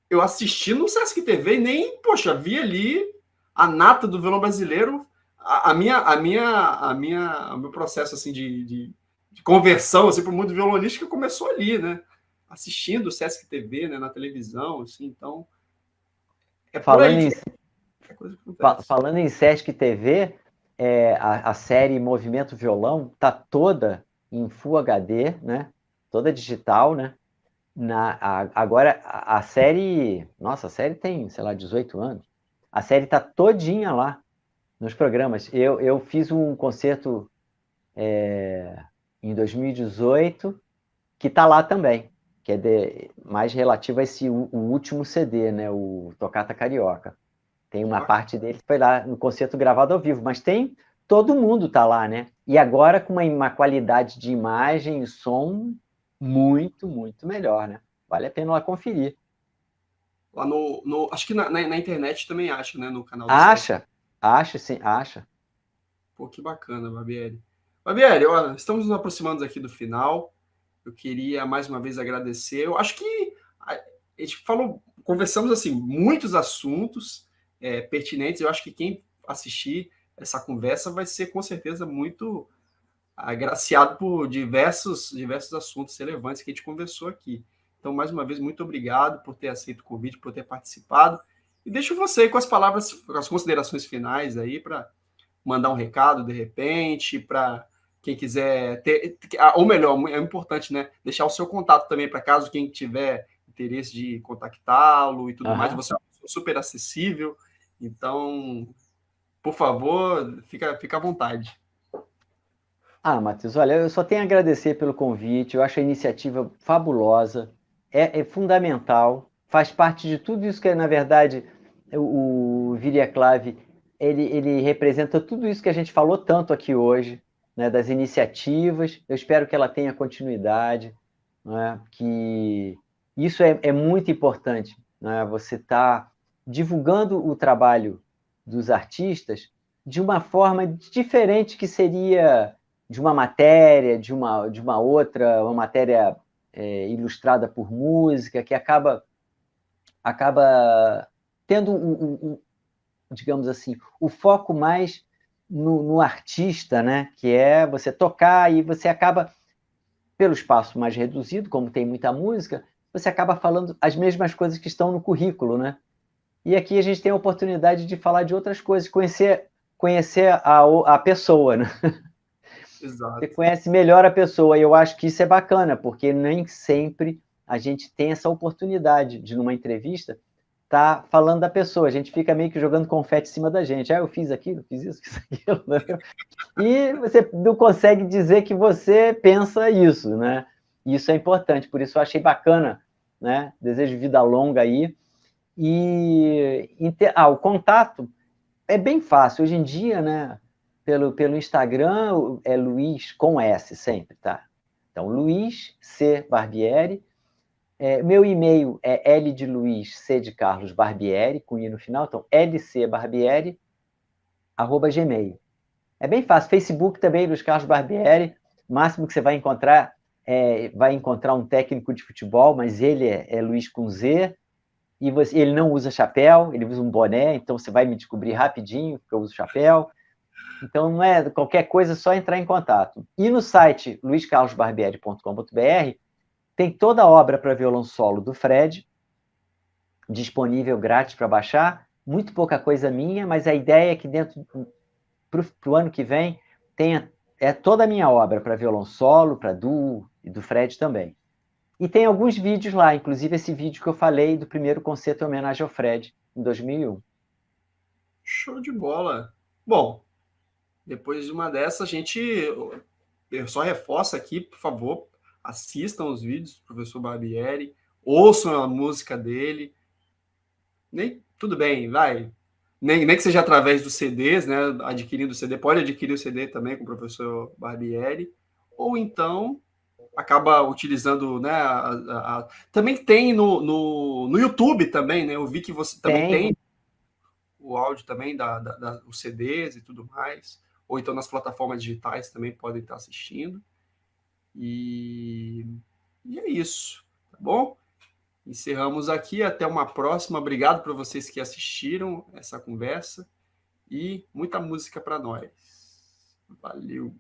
eu assisti no Sesc TV e nem, poxa, vi ali a nata do violão brasileiro, o meu processo, assim, de conversão, assim, para o mundo violonístico começou ali, né? Assistindo o Sesc TV, né, na televisão, assim, então é por Falando aí em, que a coisa acontece. falando em Sesc TV, a série Movimento Violão tá toda em Full HD, né? Toda digital, né? Agora, a série. Nossa, a série tem, sei lá, 18 anos. A série tá todinha lá nos programas. Eu fiz um concerto em 2018 que tá lá também, que é mais relativo a esse o último CD, né? O Tocata Carioca. Tem Que uma bacana. parte dele que foi lá no concerto gravado ao vivo, mas tem. Todo mundo tá lá, né? E agora com uma qualidade de imagem e som muito, muito melhor, né? Vale a pena lá conferir. Lá acho que na internet também acha, né? No canal do Sesc. Acha? Acha, sim, acha. Pô, que bacana, Barbieri. Barbieri, olha, estamos nos aproximando aqui do final. Eu queria mais uma vez agradecer. Eu acho que a gente falou, conversamos assim, muitos assuntos pertinentes. Eu acho que quem assistir essa conversa vai ser com certeza muito agraciado por diversos assuntos relevantes que a gente conversou aqui. Então, mais uma vez, muito obrigado por ter aceito o convite, por ter participado. E deixo você com as palavras, com as considerações finais aí, para mandar um recado, de repente, para quem quiser ter, ou melhor, é importante, né, deixar o seu contato também para caso quem tiver interesse de contactá-lo e tudo mais. Aham. Você é uma pessoa super acessível, então, por favor, fica à vontade. Ah, Matheus, olha, eu só tenho a agradecer pelo convite. Eu acho a iniciativa fabulosa, é fundamental, faz parte de tudo isso que, na verdade, o Viriaclave, ele representa tudo isso que a gente falou tanto aqui hoje, né, das iniciativas. Eu espero que ela tenha continuidade, né, que isso é muito importante, né, você está divulgando o trabalho dos artistas de uma forma diferente que seria de uma matéria, de uma outra, uma matéria ilustrada por música, que acaba tendo, digamos assim, o foco mais no artista, né? Que é você tocar e você acaba, pelo espaço mais reduzido, como tem muita música, você acaba falando as mesmas coisas que estão no currículo, né? E aqui a gente tem a oportunidade de falar de outras coisas, conhecer a pessoa, né? Você Exato. conhece melhor a pessoa. E eu acho que isso é bacana, porque nem sempre a gente tem essa oportunidade de, numa entrevista, estar falando da pessoa. A gente fica meio que jogando confete em cima da gente. Ah, eu fiz aquilo, fiz isso, fiz aquilo. E você não consegue dizer que você pensa isso, né? Isso é importante. Por isso eu achei bacana, né? Desejo vida longa aí. O contato é bem fácil. Hoje em dia, né, pelo Instagram, é Luiz com S sempre, tá? Então, Luiz C. Barbieri. Meu e-mail é L de Luiz, C de Carlos Barbieri, com I no final. Então, lcbarbieri@gmail. É bem fácil. Facebook também, Luiz Carlos Barbieri. O máximo que você vai encontrar um técnico de futebol, mas ele é Luiz com Z. E ele não usa chapéu, ele usa um boné, então você vai me descobrir rapidinho, porque eu uso chapéu. Então, não é qualquer coisa, é só entrar em contato. E no site luiscarlosbarbieri.com.br tem toda a obra para violão solo do Fred, disponível grátis para baixar. Muito pouca coisa minha, mas a ideia é que para o ano que vem tenha toda a minha obra para violão solo, para duo e do Fred também. E tem alguns vídeos lá, inclusive esse vídeo que eu falei do primeiro concerto em homenagem ao Fred, em 2001. Show de bola. Bom, depois de uma dessa, eu só reforço aqui, por favor, assistam os vídeos do professor Barbieri, ouçam a música dele. Tudo bem, vai. Nem que seja através dos CDs, né? Adquirindo o CD, pode adquirir o CD também com o professor Barbieri, ou então acaba utilizando, né? Também tem no YouTube também, né? Eu vi que você também tem o áudio também os CDs e tudo mais, ou então nas plataformas digitais também podem estar assistindo. E é isso, tá bom? Encerramos aqui, até uma próxima. Obrigado para vocês que assistiram essa conversa e muita música para nós. Valeu!